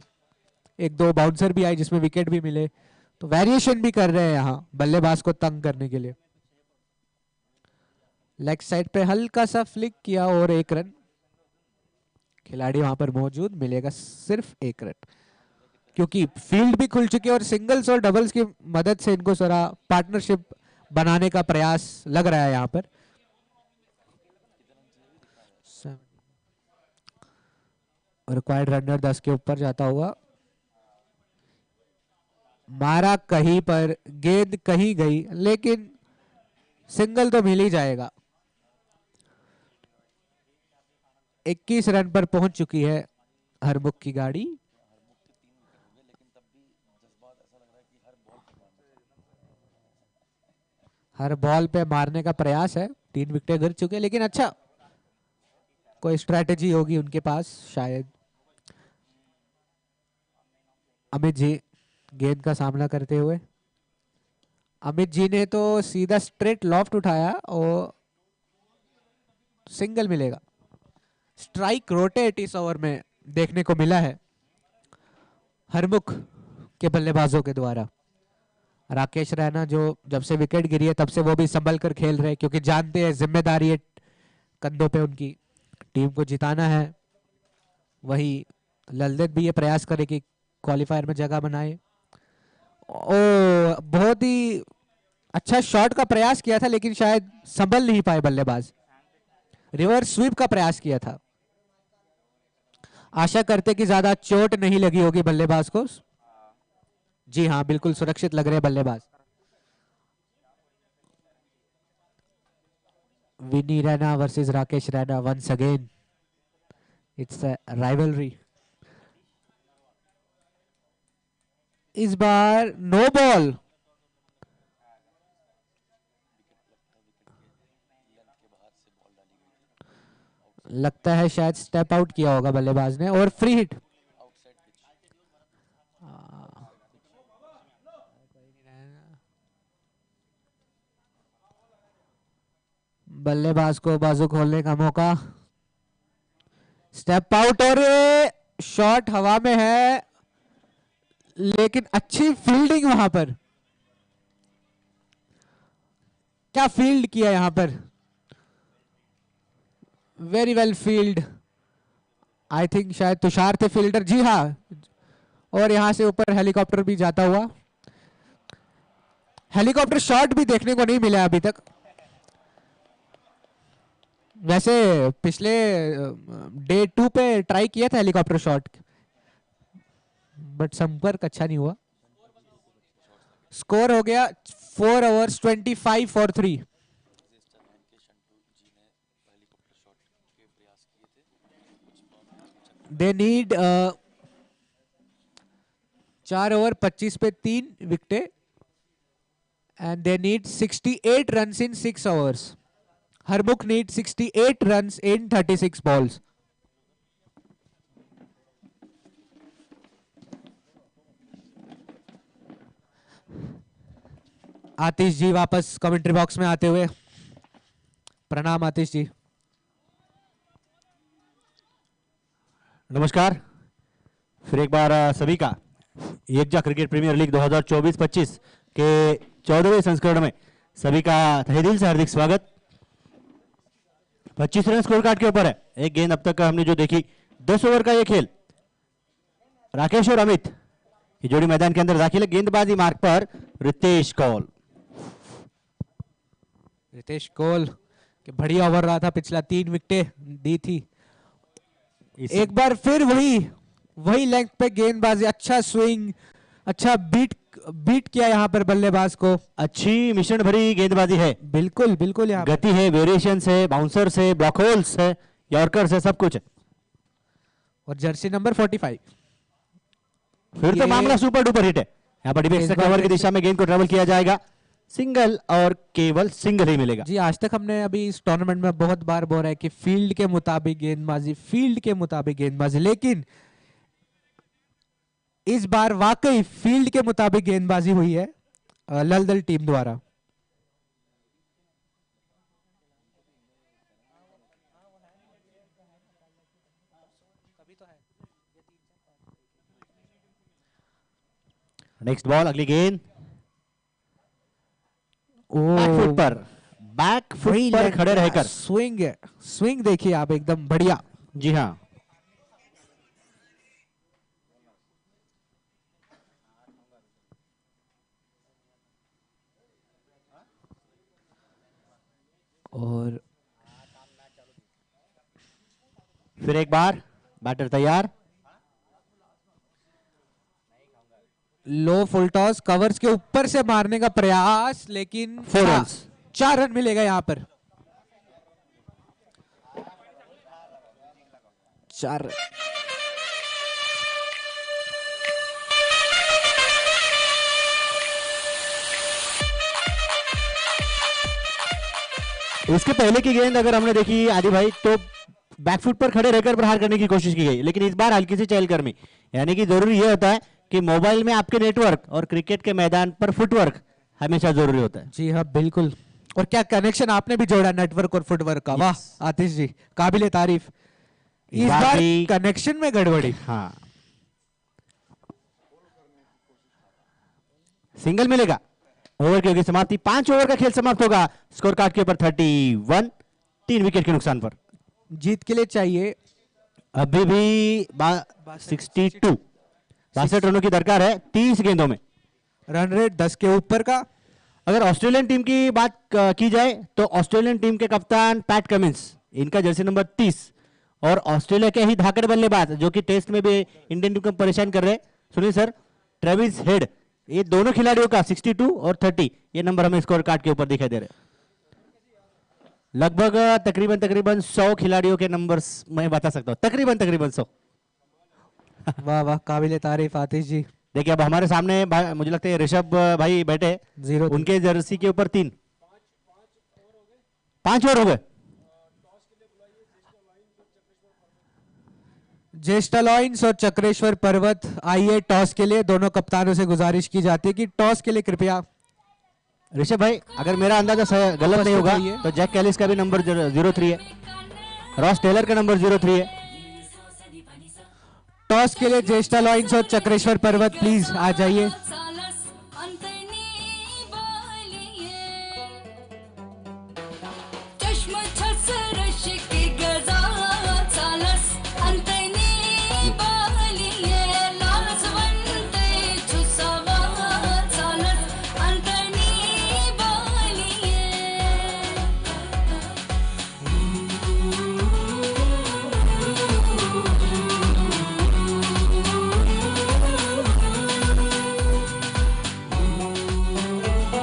एक दो बाउंसर भी आई जिसमें विकेट भी मिले, तो वेरिएशन भी कर रहे हैं यहाँ बल्लेबाज को तंग करने के लिए। लेग साइड पे हल्का सा फ्लिक किया और 1 रन। खिलाड़ी वहां पर मौजूद, मिलेगा सिर्फ 1 रन, क्योंकि फील्ड भी खुल चुकी है और सिंगल्स और डबल्स की मदद से इनको सारा पार्टनरशिप बनाने का प्रयास लग रहा है यहाँ पर। रिक्वायर्ड रनर 10 के ऊपर जाता हुआ, मारा कहीं पर, गेंद कहीं गई, लेकिन सिंगल तो मिल ही जाएगा। 21 रन पर पहुंच चुकी है हरमुख की गाड़ी। हर बॉल पे मारने का प्रयास है, 3 विकेट गिर चुके, लेकिन अच्छा कोई स्ट्रैटेजी होगी उनके पास शायद। अमित जी गेंद का सामना करते हुए, अमित जी ने तो सीधा स्ट्रेट लॉफ्ट उठाया और सिंगल मिलेगा। स्ट्राइक रोटेट इस ओवर में देखने को मिला है हरमुख के बल्लेबाजों के द्वारा। राकेश रैना जो जब से विकेट गिरी है तब से वो भी संभल कर खेल रहे हैं, क्योंकि जानते हैं जिम्मेदारी है कंधों पे उनकी, टीम को जिताना है। वही ललदेद भी ये प्रयास करे कि क्वालिफायर में जगह बनाए। ओ बहुत ही अच्छा शॉट का प्रयास किया था, लेकिन शायद संभल नहीं पाए बल्लेबाज। रिवर्स स्वीप का प्रयास किया था। आशा करते कि ज्यादा चोट नहीं लगी होगी बल्लेबाज को। जी हाँ, बिल्कुल सुरक्षित लग रहे बल्लेबाज। Vini Raina versus Rakesh Raina, once again it's a rivalry. इस बार नो बॉल। लगता है शायद स्टेप आउट किया होगा बल्लेबाज ने, और फ्री हिट। बल्लेबाज को बाजू खोलने का मौका। स्टेप आउट और शॉट हवा में है, लेकिन अच्छी फील्डिंग वहां पर। क्या फील्ड किया यहां पर, very well field. I think शायद तुषार थे फील्डर, जी हाँ। और यहां से ऊपर हेलीकॉप्टर भी जाता हुआ। हेलीकॉप्टर शॉट भी देखने को नहीं मिला अभी तक। वैसे पिछले डे 2 पे ट्राई किया था हेलीकॉप्टर शॉट, बट संपर्क अच्छा नहीं हुआ। स्कोर हो गया 4 overs 25 for 3। They need 4 over 25 पे 3 wicket and they need 68 runs in 6 overs. Harmukh need 68 runs in 36 balls. Atish ji वापस कमेंट्री बॉक्स में आते हुए, प्रणाम आतिश जी।
नमस्कार फिर एक बार सभी का एकजा क्रिकेट प्रीमियर लीग 2024-25 के 14वें संस्करण में सभी का तहे दिल से हार्दिक स्वागत। 25 रन स्कोर कार्ड के ऊपर है। एक गेंद अब तक हमने जो देखी, 10 ओवर का ये खेल। राकेश और अमित ये जोड़ी मैदान के अंदर दाखिल है। गेंदबाजी मार्ग पर रितेश कौल।
रितेश कौल के बढ़िया ओवर रहा था, पिछला 3 विकेटें दी थी। एक बार फिर वही लेंथ पे गेंदबाजी, अच्छा स्विंग, अच्छा बीट किया यहाँ पर बल्लेबाज को।
अच्छी मिश्रण भरी गेंदबाजी है।
बिल्कुल बिल्कुल, यहाँ
गति है, वेरिएशन है, बाउंसर है, ब्लॉक होल्स है, यॉर्कर्स है, सब कुछ है।
और जर्सी नंबर 45।
फिर तो मामला सुपर डुपर हिट है। यहाँ पर डिफेंस कवर की दिशा में गेंद को ट्रेवल किया जाएगा। सिंगल और केवल सिंगल ही मिलेगा।
जी, आज तक हमने अभी इस टूर्नामेंट में बहुत बार बोल रहा है कि फील्ड के मुताबिक गेंदबाजी, फील्ड के मुताबिक गेंदबाजी, लेकिन इस बार वाकई फील्ड के मुताबिक गेंदबाजी हुई है ललदल टीम द्वारा।
नेक्स्ट बॉल, अगली गेंद बैक फुट पर खड़े रहकर
स्विंग है, स्विंग देखिए आप एकदम बढ़िया।
जी हाँ,
और
फिर एक बार बैटर तैयार।
लो फुल टॉस, कवर्स के ऊपर से मारने का प्रयास, लेकिन
4 रन्स।
4 रन मिलेगा यहां पर। 4 रन।
इसके पहले की गेंद अगर हमने देखी आदि भाई, तो बैकफुट पर खड़े रहकर प्रहार करने की कोशिश की गई, लेकिन इस बार हल्की सी चहलकदमी। यानी कि जरूरी यह होता है कि मोबाइल में आपके नेटवर्क और क्रिकेट के मैदान पर फुटवर्क हमेशा जरूरी होता है।
जी हाँ बिल्कुल। और क्या कनेक्शन आपने भी जोड़ा नेटवर्क और फुटवर्क का, वाह आतिश जी, काबिले तारीफ। इस बार कनेक्शन में गड़बड़ी।
हाँ, सिंगल मिलेगा। ओवर की होगी समाप्ति, 5 ओवर का खेल समाप्त होगा। स्कोर कार्ड के ऊपर 31, 3 विकेट के नुकसान पर।
जीत के लिए चाहिए
अभी भी 62, 62 रनों की दरकार है 30 गेंदों में।
रन रेट 10 के ऊपर का।
अगर ऑस्ट्रेलियन टीम की बात की जाए तो ऑस्ट्रेलियन टीम के कप्तान पैट कमिंस, इनका जर्सी नंबर 30, और ऑस्ट्रेलिया के ही धाकड़ बल्लेबाज जो कि टेस्ट में भी इंडियन टीम को परेशान कर रहे हैं, सुनिए सर, ट्रेविस हेड, ये दोनों खिलाड़ियों का 62 और 30 ये नंबर हमें स्कोर कार्ड के ऊपर दिखाई दे रहे हैं। लगभग तकरीबन 100 खिलाड़ियों के नंबर्स मैं बता सकता हूं, तकरीबन 100।
वाह वाह, काबिले तारीफ आतिश जी।
देखिए अब हमारे सामने मुझे लगता है ऋषभ भाई बैठे,
0,
उनके जर्सी के ऊपर 3, 5 ओवर हो गए।
ज्येष्ठ लॉइंस और चक्रेश्वर पर्वत आइए टॉस के लिए। दोनों कप्तानों से गुजारिश की जाती है कि टॉस के लिए कृपया।
ऋषभ भाई, अगर मेरा अंदाजा गलत नहीं होगा तो जैक कैलिस का भी नंबर 03 है, रॉस टेलर का नंबर 03 है।
टॉस के लिए ज्येष्ठ लॉइंस और चक्रेश्वर पर्वत प्लीज आ जाइए।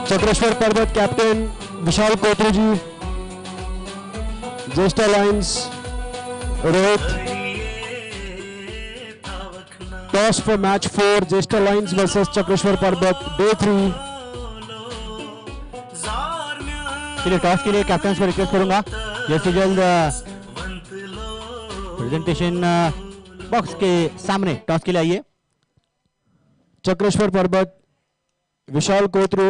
चक्रेश्वर पर्वत कैप्टन विशाल कोत्री जी, ज्येष्ठ lines Rohit. Toss for match 4, ज्येष्ठ लाइन्स वर्सेस चक्रेश्वर पर्वत, डे 3।
चलिए टॉस के लिए कैप्टन को रिक्वेस्ट करूंगा जल्द से जल्द प्रेजेंटेशन बॉक्स के सामने टॉस के लिए आइए।
चक्रेश्वर पर्वत, विशाल कोत्रू,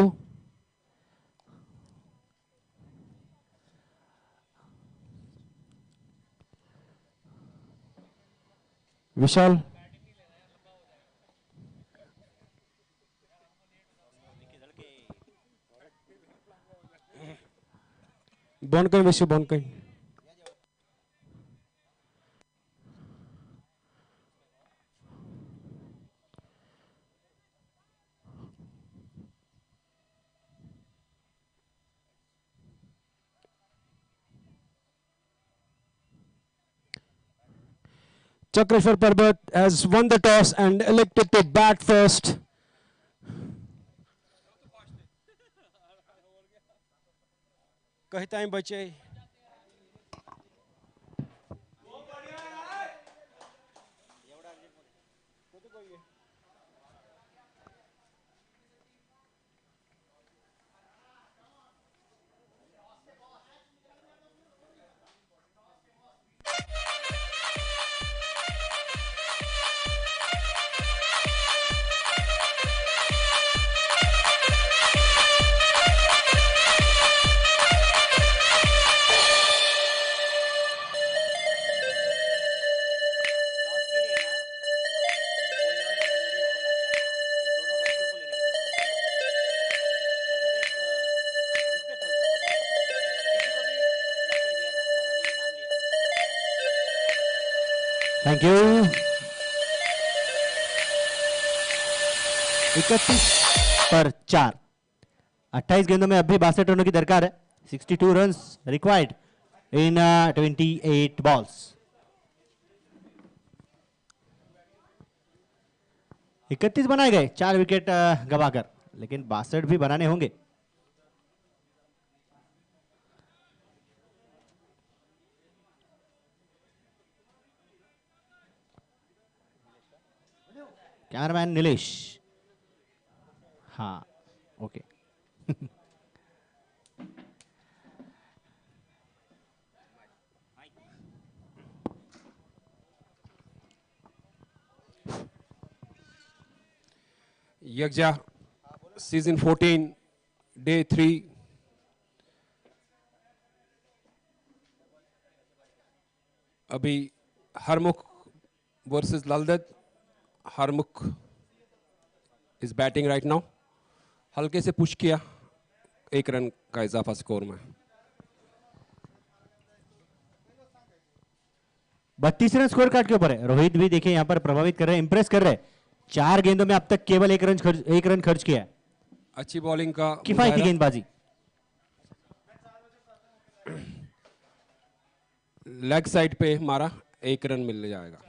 विशाल बॉन्कन विश्व बॉन्कन। Chakreswar Parbat has won the toss and elected to bat first. कहीं टाइम बचे।
Thank you. 31 पर 4, 28 गेंदों में अभी 62 रनों की दरकार है। 62 रन्स रिक्वायर्ड इन 28 बॉल्स। 31 बनाए गए 4 विकेट गवाकर, लेकिन 62 भी बनाने होंगे। कैमरामैन नीलेश। हाँ ओके।
यज्ञा सीजन 14 डे 3 अभी Harmukh versus Laldet. Harmukh is batting right now. हल्के से पुश किया, 1 रन का इजाफा स्कोर में।
32 रन स्कोर कार्ड के ऊपर है। रोहित भी देखिए यहाँ पर प्रभावित कर रहे हैं, इंप्रेस कर रहे हैं। 4 गेंदों में अब तक केवल 1 रन खर्च किया है।
अच्छी बॉलिंग का
किफायती गेंदबाजी।
लेग साइड पे मारा, 1 रन मिल जाएगा।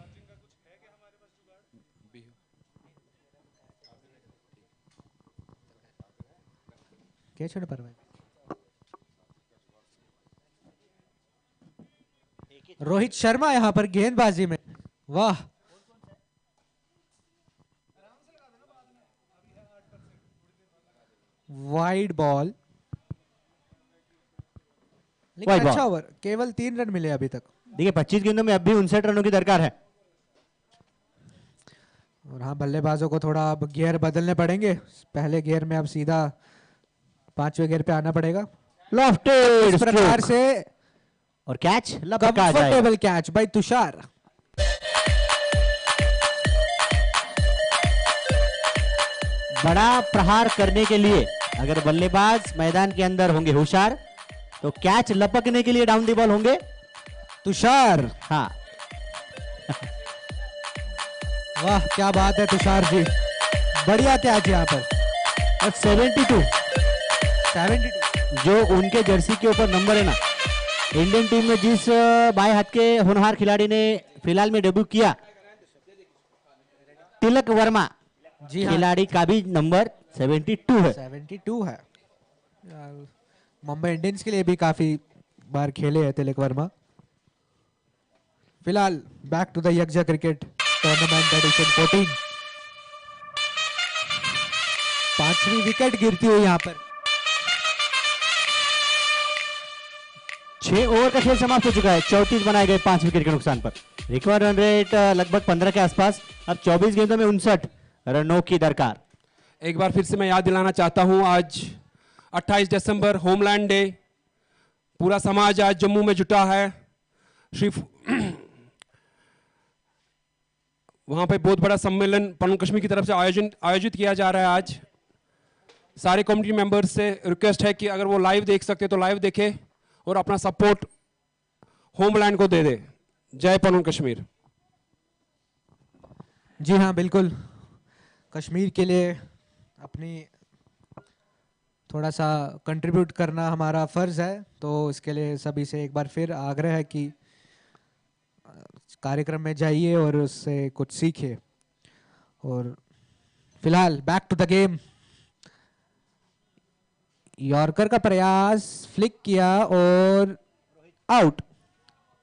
क्या छोड़े पर रोहित शर्मा यहां पर गेंदबाजी में, वाह। वाइड बॉल, लेकिन
Wide
अच्छा
ball।
ओवर, केवल 3 रन मिले अभी तक।
देखिए 25 गेंदों में अब भी 59 रनों की दरकार है।
और हाँ, बल्लेबाजों को थोड़ा अब गियर बदलने पड़ेंगे। पहले गियर में अब सीधा 5वें गियर पे आना पड़ेगा।
लॉफ्टेड
इस प्रकार
स्ट्रोक।
से
और कैच लपका जाएगा।
Comfortable catch by Tushar.
बड़ा प्रहार करने के लिए अगर बल्लेबाज मैदान के अंदर होंगे होशियार, तो कैच लपकने के लिए डाउन द बॉल होंगे
तुषार।
हाँ।
वाह क्या बात है तुषार जी, बढ़िया कैच यहाँ पर।
और 72 जो उनके जर्सी के ऊपर नंबर है ना, इंडियन टीम में जिस बाएं हाथ के होनहार खिलाड़ी ने फिलहाल में डेब्यू किया, तिलक वर्मा
जी हाँ,
खिलाड़ी का भी नंबर 72 है।
72 है। मुंबई इंडियंस के लिए भी काफी बार खेले हैं तिलक वर्मा। फिलहाल back to the Yagya cricket tournament edition 14। 5वीं विकेट गिरती हुई यहाँ पर।
6 ओवर का खेल समाप्त हो चुका है। 34 बनाए गए 5 विकेट के नुकसान पर। रिकवर रन रेट लगभग 15 के आसपास। अब 24 गेंदों में 59 रनों की दरकार।
एक बार फिर से मैं याद दिलाना चाहता हूं, आज 28 दिसंबर होमलैंड डे। पूरा समाज आज जम्मू में जुटा है। वहां पे बहुत बड़ा सम्मेलन पवन कश्मीर की तरफ से आयोजित किया जा रहा है आज। सारे कम्युनिटी मेंबर्स से रिक्वेस्ट है कि अगर वो लाइव देख सकते तो लाइव देखे और अपना सपोर्ट होमलैंड को दे दे। जय पवन कश्मीर।
जी हाँ बिल्कुल, कश्मीर के लिए अपनी थोड़ा सा कंट्रीब्यूट करना हमारा फर्ज है। तो इसके लिए सभी से एक बार फिर आग्रह है कि कार्यक्रम में जाइए और उससे कुछ सीखिए। और फिलहाल back to the game. Yorker का प्रयास, फ्लिक किया और आउट।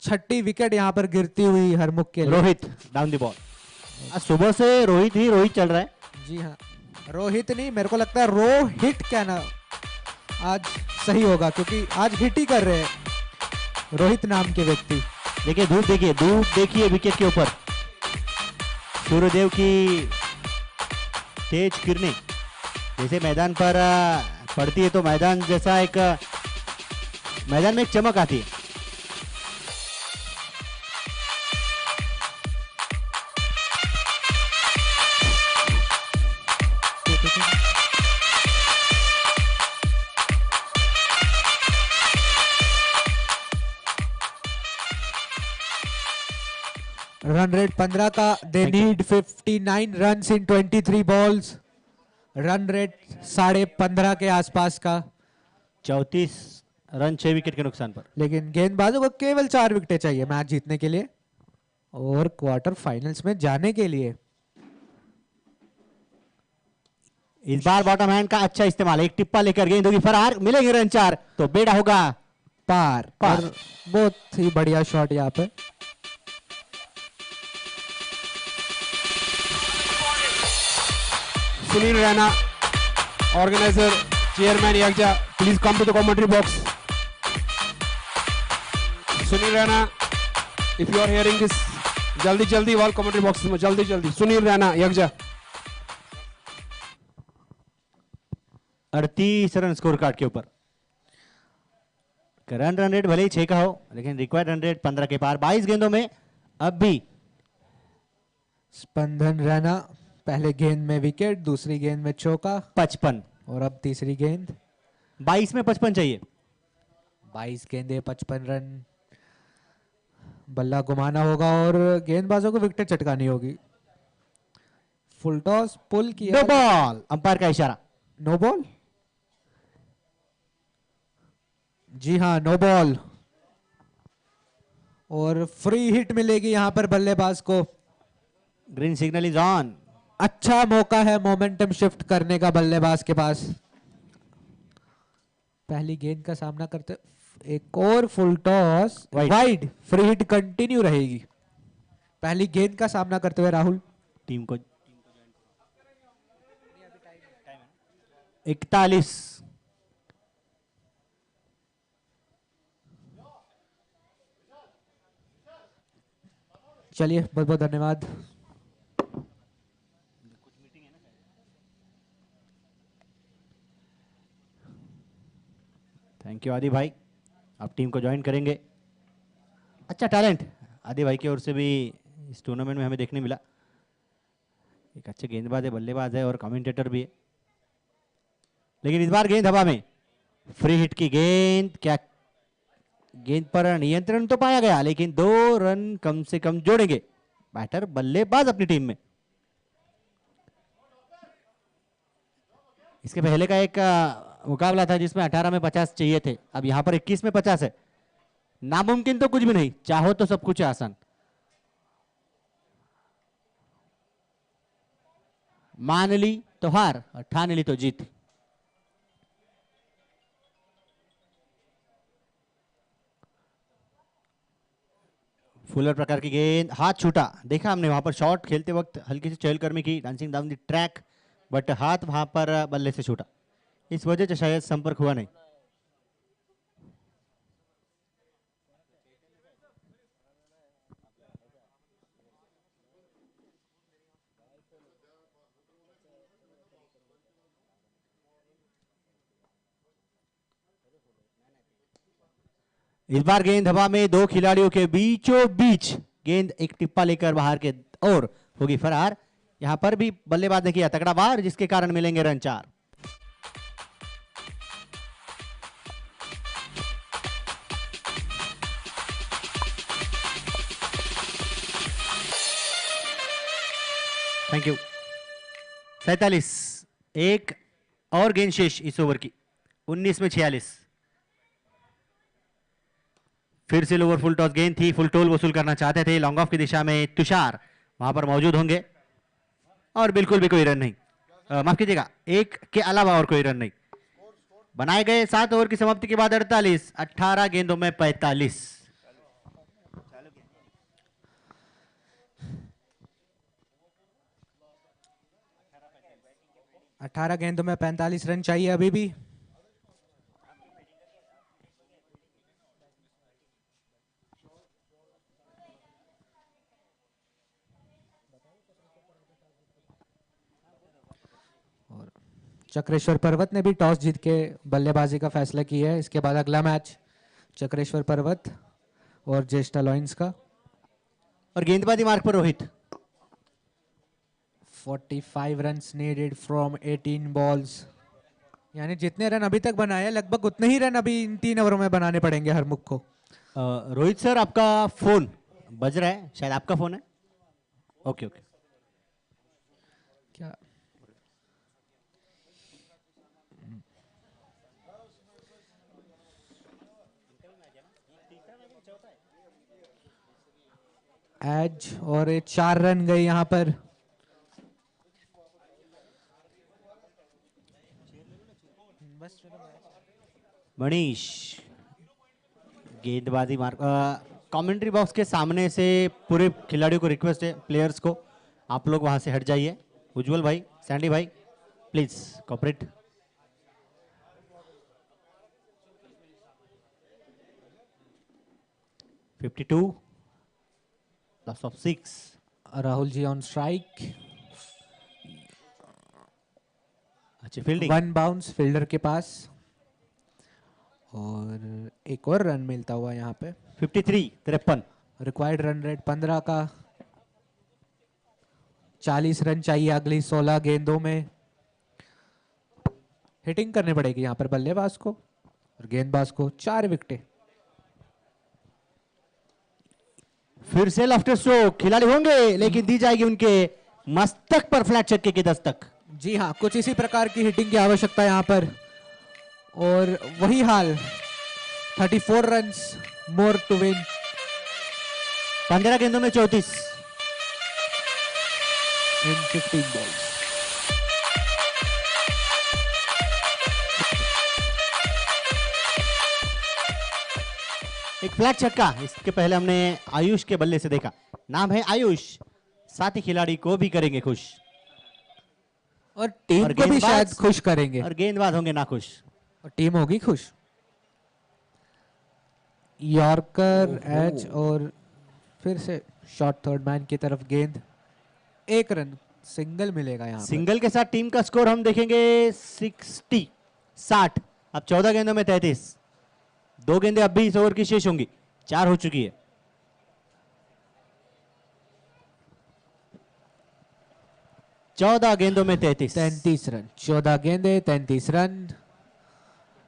6ठी विकेट यहां पर गिरती हुई हरमुख के लिए।
Rohit down the ball. आज सुबह से रोहित ही रोहित चल रहा है।
जी हाँ, रोहित नहीं, मेरे को लगता है रोहित कहना आज सही होगा, क्योंकि आज हिट ही कर रहे हैं रोहित नाम के व्यक्ति।
देखिए धूप देखिए विकेट के ऊपर। सूर्यदेव की तेज किरणें जैसे मैदान पर पड़ती है तो मैदान जैसा मैदान में एक चमक आती है।
रन रेट 15 का. They need 59 runs in 23 balls. Run rate 15.5 के आसपास का.
34 रन 6 विकेट के नुकसान पर.
लेकिन गेंदबाजों को केवल 4 विकेटें चाहिए मैच जीतने के लिए और क्वार्टर फाइनल्स में जाने के लिए.
इस बार बॉटम हैंड का अच्छा इस्तेमाल. एक टिप्पा लेकर गेंद होगी फरार. मिलेंगे रन 4 तो बेड़ा होगा
पार.
पार.
और बहुत ही बढ़िया शॉट यहाँ पे.
Sunil Rana, organizer, chairman Yakja, please come to the commentary box. Sunil Rana, if you are hearing this, jaldi jaldi wall commentary box में jaldi jaldi. Sunil Rana, Yakja.
38 run score card के ऊपर. Current run rate भले ही 6 का हो लेकिन required run rate 15 के पार. 22 गेंदों में अब भी
स्पंदन रैना. पहले गेंद में विकेट, दूसरी गेंद में चौका
55
और अब तीसरी गेंद.
22 में 55 चाहिए.
22 गेंदे 55 रन. बल्ला घुमाना होगा और गेंदबाजों को विकेट चटकानी होगी. फुल टॉस पुल किया.
No ball. अंपायर का इशारा.
No ball. जी हाँ, नो बॉल. और फ्री हिट मिलेगी यहां पर बल्लेबाज को.
Green signal is on.
अच्छा मौका है मोमेंटम शिफ्ट करने का बल्लेबाज के पास. पहली गेंद का सामना करते. एक और full toss wide. Free hit continue रहेगी. पहली गेंद का सामना करते हुए राहुल.
टीम को 41.
चलिए, बहुत बहुत धन्यवाद.
थैंक यू आदि भाई. आप टीम को ज्वाइन करेंगे. अच्छा टैलेंट आदि भाई की ओर से भी इस टूर्नामेंट में हमें देखने मिला. एक अच्छे गेंदबाज है, बल्लेबाज है और कमेंटेटर भी है. लेकिन इस बार गेंद हवा में. फ्री हिट की गेंद. क्या गेंद पर नियंत्रण तो पाया गया लेकिन 2 रन कम से कम जोड़ेंगे बैटर बल्लेबाज अपनी टीम में. इसके पहले का एक मुकाबला था जिसमें 18 में 50 चाहिए थे. अब यहां पर 21 में 50 है. नामुमकिन तो कुछ भी नहीं, चाहो तो सब कुछ है आसान. मान ली तो हार और ठान ली तो जीत. फुलर प्रकार की गेंद. हाथ छूटा. देखा हमने वहां पर शॉट खेलते वक्त हल्की सी चहलकदमी की, dancing down the track, but हाथ वहां पर बल्ले से छूटा. इस वजह से शायद संपर्क हुआ नहीं. इस बार गेंद हवा में 2 खिलाड़ियों के बीचों बीच. गेंद एक टिप्पा लेकर बाहर के और होगी फरार. यहां पर भी बल्लेबाज ने किया तगड़ा वार जिसके कारण मिलेंगे रन 4. Thank you. 47. एक और गेंद शेष इस ओवर की. 19 में 46. फिर से लोअर फुल टॉस गेंद थी. फुल टोल वसूल करना चाहते थे. लॉन्ग ऑफ की दिशा में तुषार वहां पर मौजूद होंगे और बिल्कुल भी कोई रन नहीं. माफ कीजिएगा, एक के अलावा और कोई रन नहीं बनाए गए. 7 ओवर की समाप्ति के बाद 48. 18 गेंदों में 45.
18 गेंदों में 45 रन चाहिए अभी भी. और चक्रेश्वर पर्वत ने भी टॉस जीत के बल्लेबाजी का फैसला किया है. इसके बाद अगला मैच चक्रेश्वर पर्वत और ज्येष्ठ लॉयंस का.
और गेंदबाजी मार्ग पर Rohit.
45 runs needed from 18 balls. यानी जितने रन अभी तक बनाए लगभग उतने ही रन अभी इन 3 ओवरों में बनाने पड़ेंगे हरमुख को.
रोहित सर, आपका फोन बज रहा है, शायद आपका फोन है. ओके ओके
क्या एज और ये 4 रन गए यहाँ पर।
मनीष गेंदबाजी मार कमेंट्री बॉक्स के सामने से पूरे खिलाड़ियों को रिक्वेस्ट है, प्लेयर्स को, आप लोग वहां से हट जाइए। उज्जवल भाई, सैंडी भाई, please cooperate. (52) loss of 6।
Rahul ji on strike.
अच्छी फील्डिंग।
1 बाउंस फील्डर के पास और एक और रन मिलता हुआ यहाँ पे।
53
रिक्वायर्ड रन रेट 15 का। 40 रन चाहिए अगली 16 गेंदों में। हिटिंग करनी पड़ेगी यहाँ पर बल्लेबाज को और गेंदबाज को। 4 विकेटें।
फिर से लेफ्ट स्ट्रोक, खिलाड़ी होंगे लेकिन दी जाएगी उनके मस्तक पर फ्लैट छक्के की दस्तक।
जी हाँ, कुछ इसी प्रकार की हिटिंग की आवश्यकता है यहाँ पर और वही हाल। 34 रन्स मोर टू विन।
15 गेंदों में 34
इन 15 बॉल्स।
एक फ्लैट छक्का। इसके पहले हमने आयुष के बल्ले से देखा। नाम है आयुष, साथ ही खिलाड़ी को भी करेंगे खुश
और टीम
और
को भी
गेंदबाज-
शायद खुश करेंगे
और गेंदबाज होंगे ना खुश।
और टीम होगी खुश। यॉर्कर एज और फिर से शॉट थर्ड मैन की तरफ गेंद। 1 रन सिंगल मिलेगा यहाँ पर।
सिंगल के साथ टीम का स्कोर हम देखेंगे 60। अब 14 गेंदों में 33। 2 गेंदें अब भी इस ओवर की शेष होंगी। 4 हो चुकी है। चौदह गेंदों में
33 रन। 14 गेंदे 33 रन।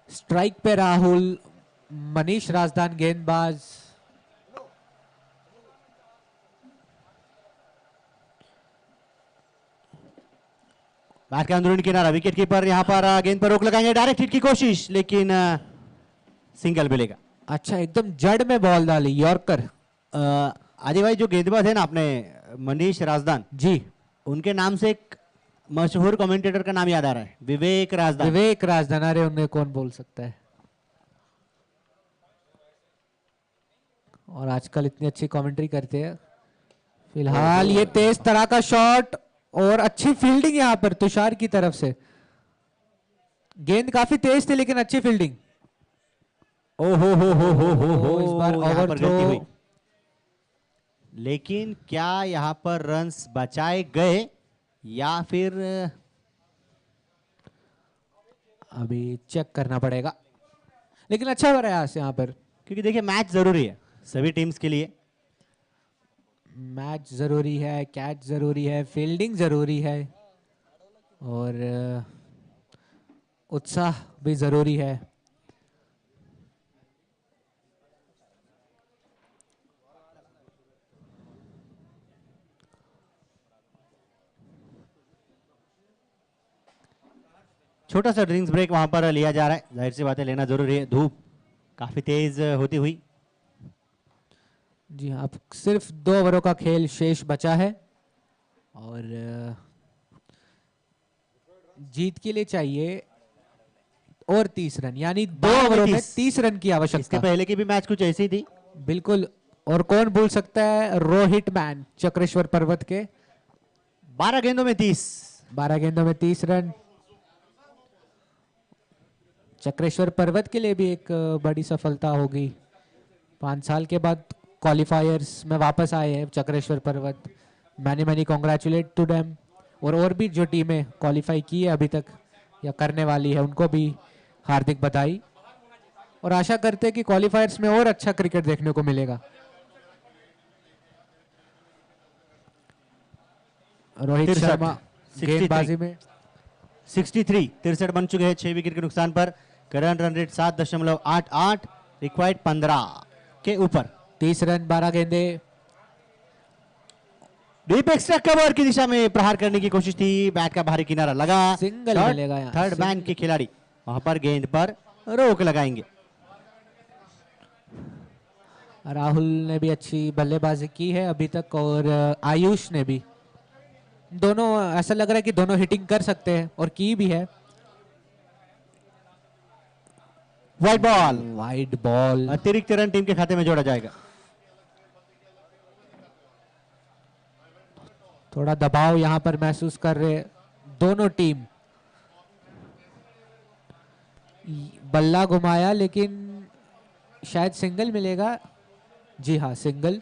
स्ट्राइक पे राहुल। मनीष राजदान गेंदबाज।
बैट का अंदरूनी किनारा, विकेट कीपर यहां पर गेंद पर रोक लगाएंगे। डायरेक्ट हिट की कोशिश, लेकिन सिंगल मिलेगा।
अच्छा, एकदम जड़ में बॉल डाली यॉर्कर।
आदि भाई, जो गेंदबाज है ना अपने मनीष राजदान
जी,
उनके नाम से एक मशहूर कमेंटेटर का नाम याद आ रहा है, विवेक राजदान।
विवेक राजदान। अरे उन्हें कौन बोल सकता है। और आजकल इतनी अच्छी कमेंट्री करते हैं। फिलहाल ये तेज तरह का शॉट और अच्छी फील्डिंग यहाँ पर तुषार की तरफ से। गेंद काफी तेज थी लेकिन अच्छी फील्डिंग।
ओ हो
इस बार
यहाँ
ओवर
पर
थ्रो।
गलती हुई। लेकिन क्या यहां पर रन्स बचाए गए या फिर
अभी चेक करना पड़ेगा, लेकिन अच्छा प्रयास यहाँ पर।
क्योंकि देखिए मैच जरूरी है सभी टीम्स के लिए।
मैच जरूरी है, कैच जरूरी है, फील्डिंग जरूरी है और उत्साह भी जरूरी है।
छोटा सा ड्रिंक्स ब्रेक वहां पर लिया जा रहा है, जाहिर सी बात है लेना जरूरी है। धूप काफी तेज होती हुई।
जी हाँ, अब सिर्फ 2 ओवरों का खेल शेष बचा है और जीत के लिए चाहिए और 30 रन, यानी 2 ओवरों में 30 रन की
इसके
आवश्यकता।
पहले की भी मैच कुछ ऐसी थी।
बिल्कुल। और कौन भूल सकता है रोहित मैन चक्रेश्वर पर्वत के।
12 गेंदों में 30।
12 गेंदों में 30 रन। चक्रेश्वर पर्वत के लिए भी एक बड़ी सफलता होगी। 5 साल के बाद क्वालिफायर्स में वापस आए हैं Chakreshwar Parvat. Many congratulate to them. और भी जो टीमें क्वालिफाई की है अभी तक या करने वाली है उनको भी हार्दिक बधाई। और आशा करते हैं कि क्वालिफायर्स में और अच्छा क्रिकेट देखने को मिलेगा। रोहित
63,
शर्मा
63
गेंदबाजी में
63 63 बन चुके हैं 6 विकेट के नुकसान पर। Current run rate 7.88। रिक्वायर्ड 15 के ऊपर।
30 रन 12 गेंदे।
डीप एक्स्ट्रा कवर की दिशा में प्रहार करने की कोशिश थी, बैट का बाहरी किनारा लगा,
सिंगल
Shot,
मिलेगा यहाँ,
थर्ड मैन के खिलाड़ी वहां पर गेंद पर रोक लगाएंगे।
राहुल ने भी अच्छी बल्लेबाजी की है अभी तक और आयुष ने भी, दोनों ऐसा लग रहा है कि दोनों हिटिंग कर सकते हैं और की भी है।
वाइड बॉल,
वाइड बॉल,
अतिरिक्त रन टीम के खाते में जोड़ा जाएगा।
थोड़ा दबाव यहां पर महसूस कर रहे दोनों टीम। बल्ला घुमाया लेकिन शायद सिंगल मिलेगा। जी हाँ, सिंगल।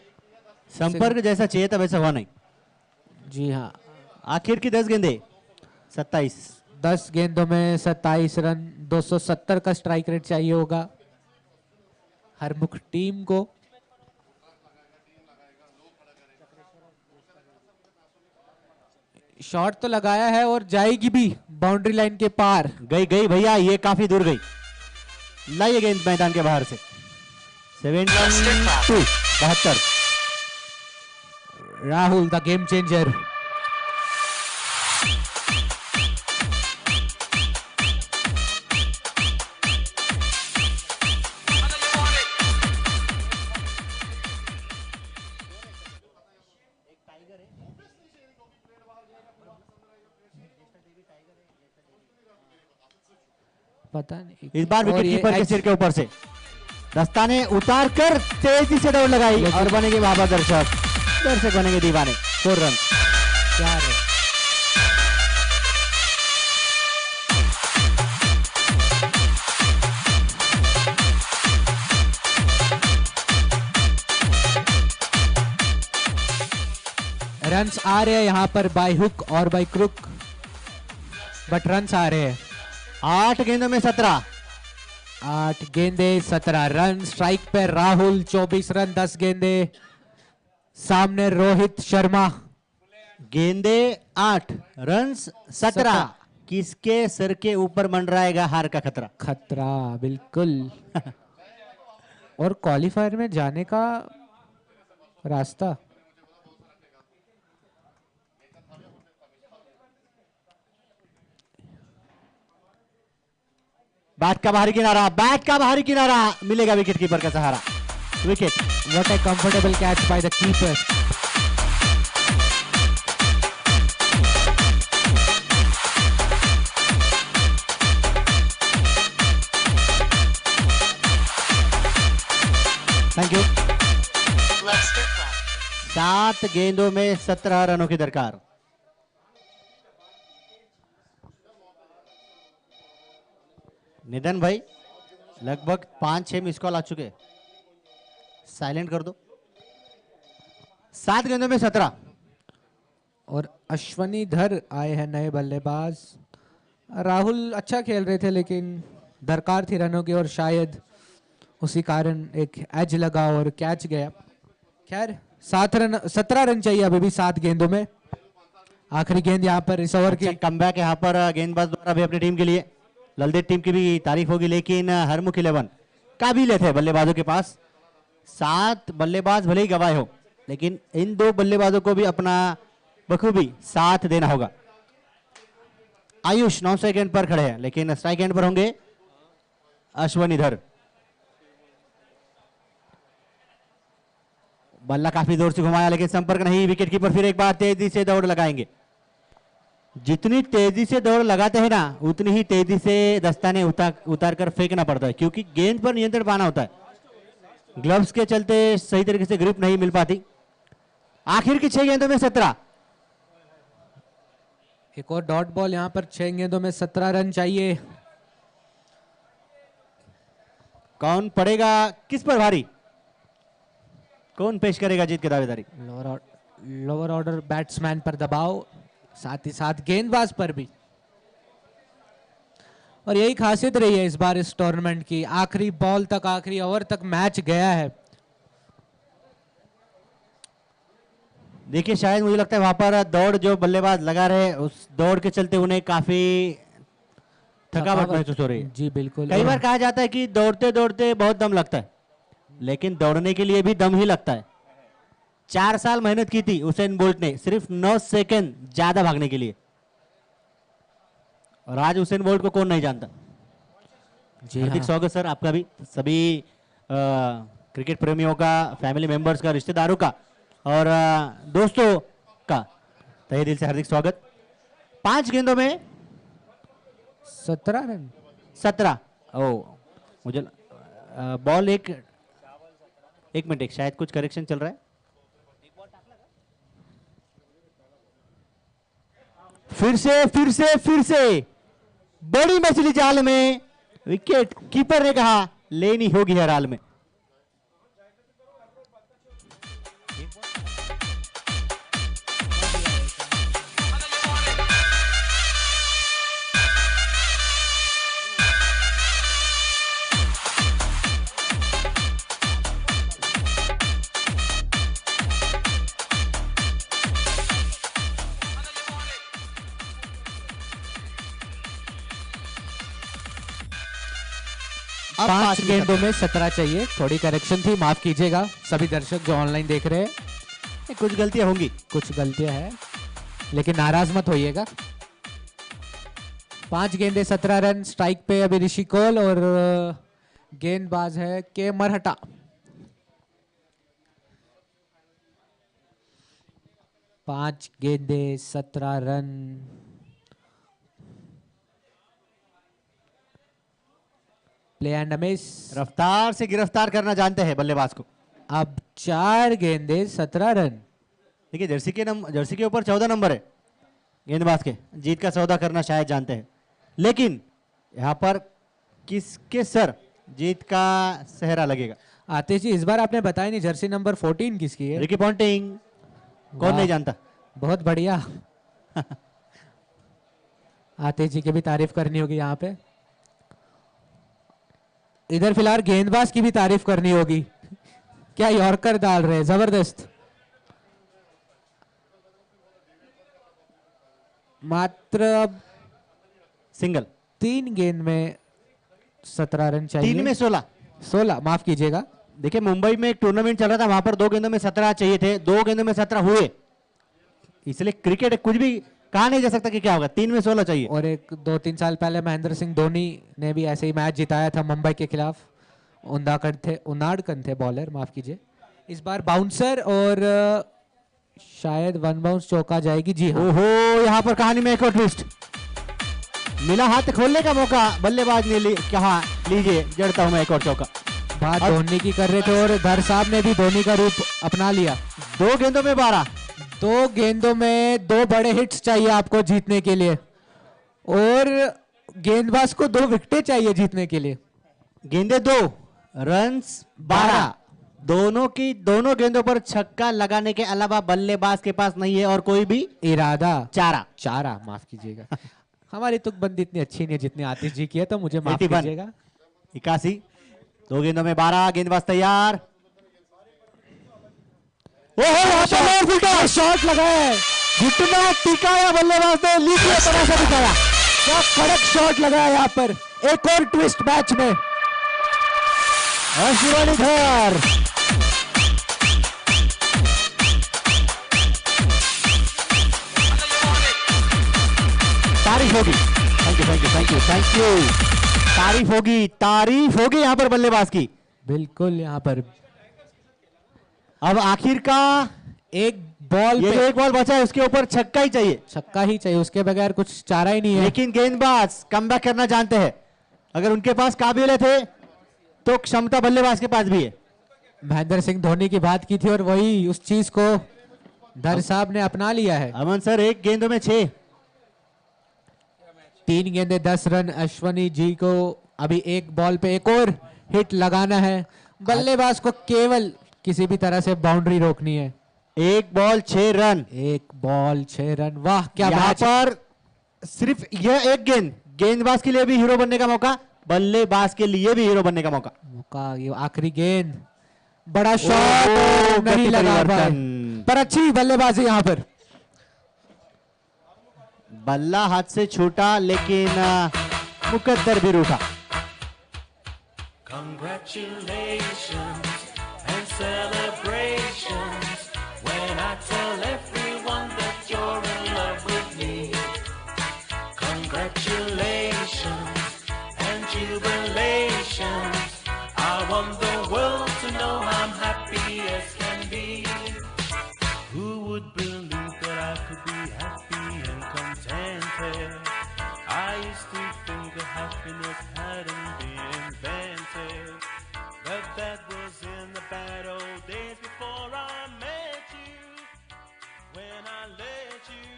संपर्क जैसा चाहिए था वैसा हुआ नहीं।
जी हाँ,
आखिर की 10 गेंदें 27,
10 गेंदों में 27 रन, 270 का स्ट्राइक रेट चाहिए होगा हरमुख टीम को। शॉट तो लगाया है और जाएगी भी बाउंड्री लाइन के पार।
गई गई भैया, ये काफी दूर गई। लाइए गेंद मैदान के बाहर से। 72
राहुल द गेम चेंजर। पता नहीं
इस बार
और
विकेट
ये
कीपर के
एज-
सिर के ऊपर से दस्ताने उतार कर तेजी से दौड़ लगाई और बनेंगे वहां पर दर्शक बनेंगे दीवाने। 4 रन।
क्या है? रन्स आ रहे हैं यहाँ पर बाय हुक और बाय क्रुक, बट रन्स आ रहे हैं।
8 गेंदों में 17,
8 गेंदे 17 रन। स्ट्राइक पे राहुल 24 रन 10 गेंदे। सामने रोहित शर्मा।
गेंदे 8, रन्स 17। किसके सर के ऊपर मंडराएगा हार का खतरा?
खतरा बिल्कुल। और क्वालिफायर में जाने का रास्ता।
बैट का बाहरी किनारा, बैट का बाहरी किनारा, मिलेगा विकेट कीपर का सहारा। Wicket.
What a comfortable catch by the keeper.
Thank you. 7 गेंदों में 17 रनों की दरकार। निधन भाई, लगभग 5-6 मिस कॉल आ चुके, साइलेंट कर दो। 7 गेंदों में 17।
और अश्वनी धर आए हैं नए बल्लेबाज। राहुल अच्छा खेल रहे थे लेकिन दरकार थी रनों की और शायद उसी कारण एक एज लगा और कैच गया। खैर 17 रन चाहिए अभी भी 7 गेंदों में। आखिरी गेंद यहाँ पर इस ओवर की।
कमबैक यहाँ पर गेंदबाज द्वारा भी अपनी टीम के लिए। ललदेव टीम की भी तारीफ होगी, लेकिन हरमुख 11 काबिलियत है बल्लेबाजों के पास। 7 बल्लेबाज भले ही गवाए हो, लेकिन इन 2 बल्लेबाजों को भी अपना बखूबी साथ देना होगा। आयुष 9 गेंद पर खड़े हैं, लेकिन स्ट्राइक एंड पर होंगे अश्वनी धर। बल्ला काफी जोर से घुमाया लेकिन संपर्क नहीं। विकेट कीपर फिर एक बार तेजी से दौड़ लगाएंगे। जितनी तेजी से दौड़ लगाते हैं ना, उतनी ही तेजी से दस्ताने उतार कर फेंकना पड़ता है, क्योंकि गेंद पर नियंत्रण पाना होता है। ग्लव्स के चलते सही तरीके से ग्रिप नहीं मिल पाती। आखिर की 6 गेंदों में 17।
एक और डॉट बॉल यहाँ पर। 6 गेंदों में 17 रन चाहिए।
कौन पड़ेगा किस पर भारी? कौन पेश करेगा जीत की दावेदारी?
लोअर ऑर्डर बैट्समैन पर दबाव, साथ ही साथ गेंदबाज पर भी। और यही खासियत रही है इस बार इस टूर्नामेंट की। आखिरी बॉल तक, आखिरी ओवर तक मैच गया है।
देखिए, शायद मुझे लगता है वहां पर दौड़ जो बल्लेबाज लगा रहे, उस दौड़ के चलते उन्हें काफी थकावट महसूस हो रही है।
जी बिल्कुल।
कई बार कहा जाता है कि दौड़ते दौड़ते बहुत दम लगता है, लेकिन दौड़ने के लिए भी दम ही लगता है। 4 साल मेहनत की थी उसेन बोल्ट ने सिर्फ 9 सेकंड ज्यादा भागने के लिए, और आज उसेन बोल्ट को कौन नहीं जानता।
जी
हार्दिक
हाँ।
स्वागत सर आपका भी, सभी क्रिकेट प्रेमियों का, फैमिली मेंबर्स का, रिश्तेदारों का और दोस्तों का तहे दिल से हार्दिक स्वागत। 5 गेंदों में
17 रन।
17। ओ मुझे बॉल एक मिनट, शायद कुछ करेक्शन चल रहा है। फिर से बड़ी मछली जाल में, विकेट कीपर ने कहा लेनी होगी हर हाल में।
अब 5 गेंदों में 17 चाहिए। थोड़ी करेक्शन थी, माफ कीजिएगा सभी दर्शक जो ऑनलाइन देख रहे हैं।
कुछ गलतियां होंगी,
कुछ गलतियां हैं, लेकिन नाराज मत होइएगा। 5 गेंदे 17 रन। स्ट्राइक पे अभी ऋषि कौल और गेंदबाज है के मरहटा। पांच गेंदे 17 रन। Play and miss.
रफ्तार से गिरफ्तार करना जानते हैं बल्लेबाज को।
अब 4 गेंदे 17 रन।
देखिए जर्सी के ऊपर 14 नंबर है गेंदबाज के, जीत का सौदा करना शायद जानते हैं, लेकिन यहाँ पर किसके सर जीत का सेहरा लगेगा।
आतिश जी इस बार आपने बताया नहीं जर्सी नंबर 14 किसकी है।
रिकी पॉन्टिंग, कौन नहीं जानता।
बहुत बढ़िया। आतिश जी की भी तारीफ करनी होगी यहाँ पे। इधर फिलहाल गेंदबाज की भी तारीफ करनी होगी। क्या यॉर्कर डाल रहे हैं, जबरदस्त। मात्र अब
सिंगल।
3 गेंद में 17 रन चाहिए।
3 में 16
माफ कीजिएगा।
देखिए मुंबई में एक टूर्नामेंट चल रहा था, वहां पर 2 गेंदों में 17 चाहिए थे, 2 गेंदों में 17 हुए। इसलिए क्रिकेट कुछ भी कहा नहीं जा सकता कि क्या होगा। 3 में 16 चाहिए।
और एक 2-3 साल पहले महेंद्र सिंह धोनी ने भी ऐसे ही मैच जिताया था मुंबई के खिलाफ। उनाडकन थे बॉलर, माफ कीजिए। इस बार बाउंसर और शायद 1 बाउंस चौका जाएगी। जी हाँ।
ओहो, यहाँ पर कहानी में एक और ट्विस्ट मिला। हाथ खोलने का मौका बल्लेबाज ने कहा लीजिए जड़ता हूं मैं एक और चौका।
बात धोनी की कर रहे थे और धर साहब ने भी धोनी का रूप अपना लिया।
2 गेंदों में 12।
2 गेंदों में 2 बड़े हिट्स चाहिए आपको जीतने के लिए, और गेंदबाज को 2 विकेटें चाहिए जीतने के लिए।
गेंदे 2, रन्स 12। दोनों गेंदों पर छक्का लगाने के अलावा बल्लेबाज के पास नहीं है और कोई भी
इरादा।
चारा
माफ कीजिएगा। हमारी तुकबंदी इतनी अच्छी नहीं है जितनी आतिश जी की है, तो मुझे माफ
81,
कीजिएगा।
81। 2 गेंदों में 12। गेंदबाज तैयार। ओहो,
शॉट लगाया है,
घुटना टिकाया बल्लेबाज ने, लीजिए तमाशा दिखाया।
क्या कड़क शॉट लगाया यहाँ पर। एक और ट्विस्ट मैच में।
शिवानीधर तारीफ होगी। Thank you. तारीफ होगी यहाँ पर बल्लेबाज की।
बिल्कुल यहाँ पर
अब आखिर का
एक बॉल
ये
पे
जो एक बॉल बचा है उसके ऊपर छक्का ही चाहिए।
छक्का ही चाहिए, उसके बगैर कुछ चारा ही नहीं है।
लेकिन गेंदबाज कमबैक करना जानते हैं। अगर उनके पास काबिलियत है तो क्षमता बल्लेबाज के पास भी है।
महेंद्र सिंह धोनी की बात की थी और वही उस चीज को धर साहब ने अपना लिया है।
अमन सर 1 गेंदों में 6।
3 गेंदे 10 रन। अश्वनी जी को अभी एक बॉल पे एक और हिट लगाना है। बल्लेबाज को केवल किसी भी तरह से बाउंड्री रोकनी है।
1 बॉल 6 रन।
1 ball 6 run. वाह क्या
यहाँ
मैच।
पर सिर्फ यह एक गेंदबाज के लिए भी हीरो बनने का मौका, बल्लेबाज के लिए भी हीरो बनने का मौका।
ये आखिरी गेंद, बड़ा शॉट नहीं लगा पाए, पर अच्छी बल्लेबाजी यहाँ पर।
बल्ला हाथ से छूटा लेकिन मुकद्दर भी रूठा।
Congratulations and celebrations. when I tell everyone that you're in love with me. Congratulations and jubilations. I want the world to know I'm happy as can be. Who would believe that I could be happy and contented? I used to think that happiness hadn't been invented, but that was in the bad old days before I met you. When I let you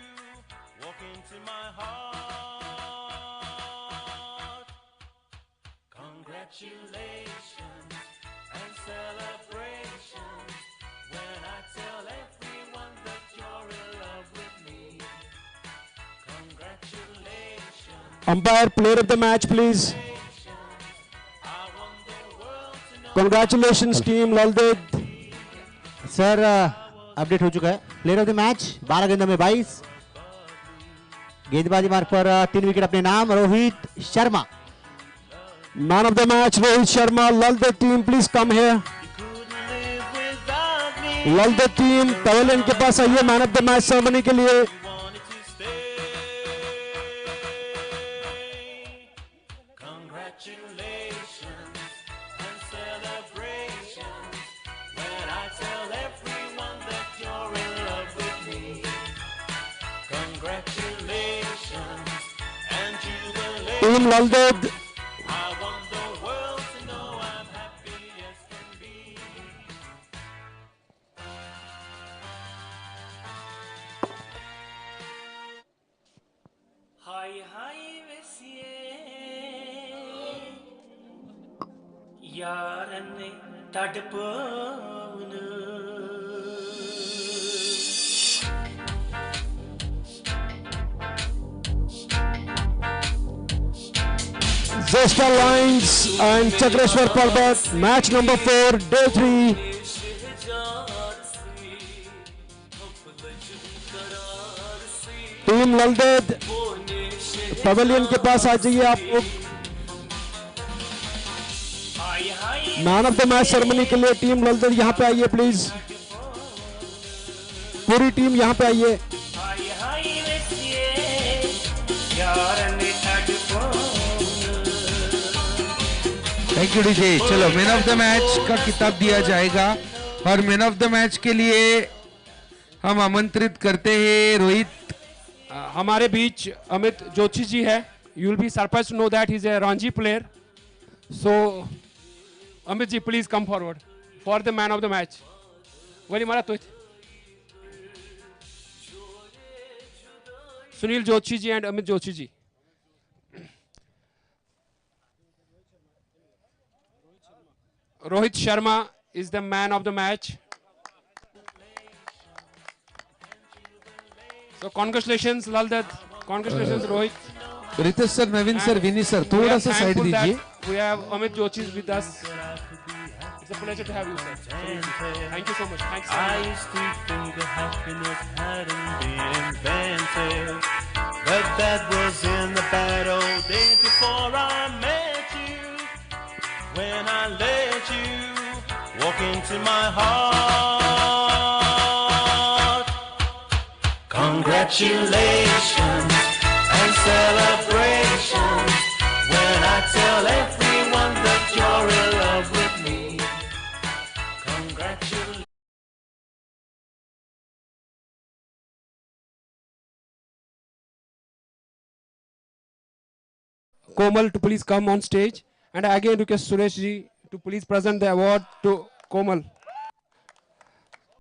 walk into my heart. Congratulations and celebrations when I tell everyone that you're in love with me. Congratulations.
Umpire, player of the match, please. Congratulations, team Laldet.
Sir update हो चुका है. Player of the match 12 गेंदों में 22 गेंदबाजी मार्ग पर 3 wicket अपने नाम Rohit Sharma.
Man of the match, Rohit Sharma. Laldet team, please come here. Laldet team, pavilion के पास आइए man of the match ceremony के लिए. Team Laldet.
हाय हाय वैसिए यार ने तड़पन
Zesta Lines and Chakreshwar Parbat, match number 4, day 3. Team Laldet, pavilion के पास आ जाइए आप लोग. Man of the match ceremony के लिए टीम Laldet यहाँ पे आइए प्लीज. पूरी टीम यहाँ पे आइए.
हाय हाय वैसिए यार ने तड़पन.
Thank you DJ. चलो मैन ऑफ द मैच का खिताब दिया जाएगा और मैन ऑफ द मैच के लिए हम आमंत्रित करते हैं रोहित.
हमारे बीच अमित जोशी जी है. You will be surprised to know that he is a Ranji player. So Amit ji please come forward for the man of the match. वही मारा तो Sunil Joshi ji and Amit Joshi ji. Rohit Sharma is the man of the match. So congratulations Laldet. Congratulations Rohit.
Ritesh sir, Naveen sir, Vini sir, थोड़ा सा side दीजिए.
We have Amit Joshi with us. It's a pleasure to have you, sir. Thank you so much. Thanks.
I used to think that happiness hadn't been invented, but that was in the bad old days before I met you. When I let you walk into my heart. Congratulations and celebrations when I tell everyone that you're in love with me. Congratulations.
Komal to please come on stage, and I again request Suresh ji to please present the award to Komal.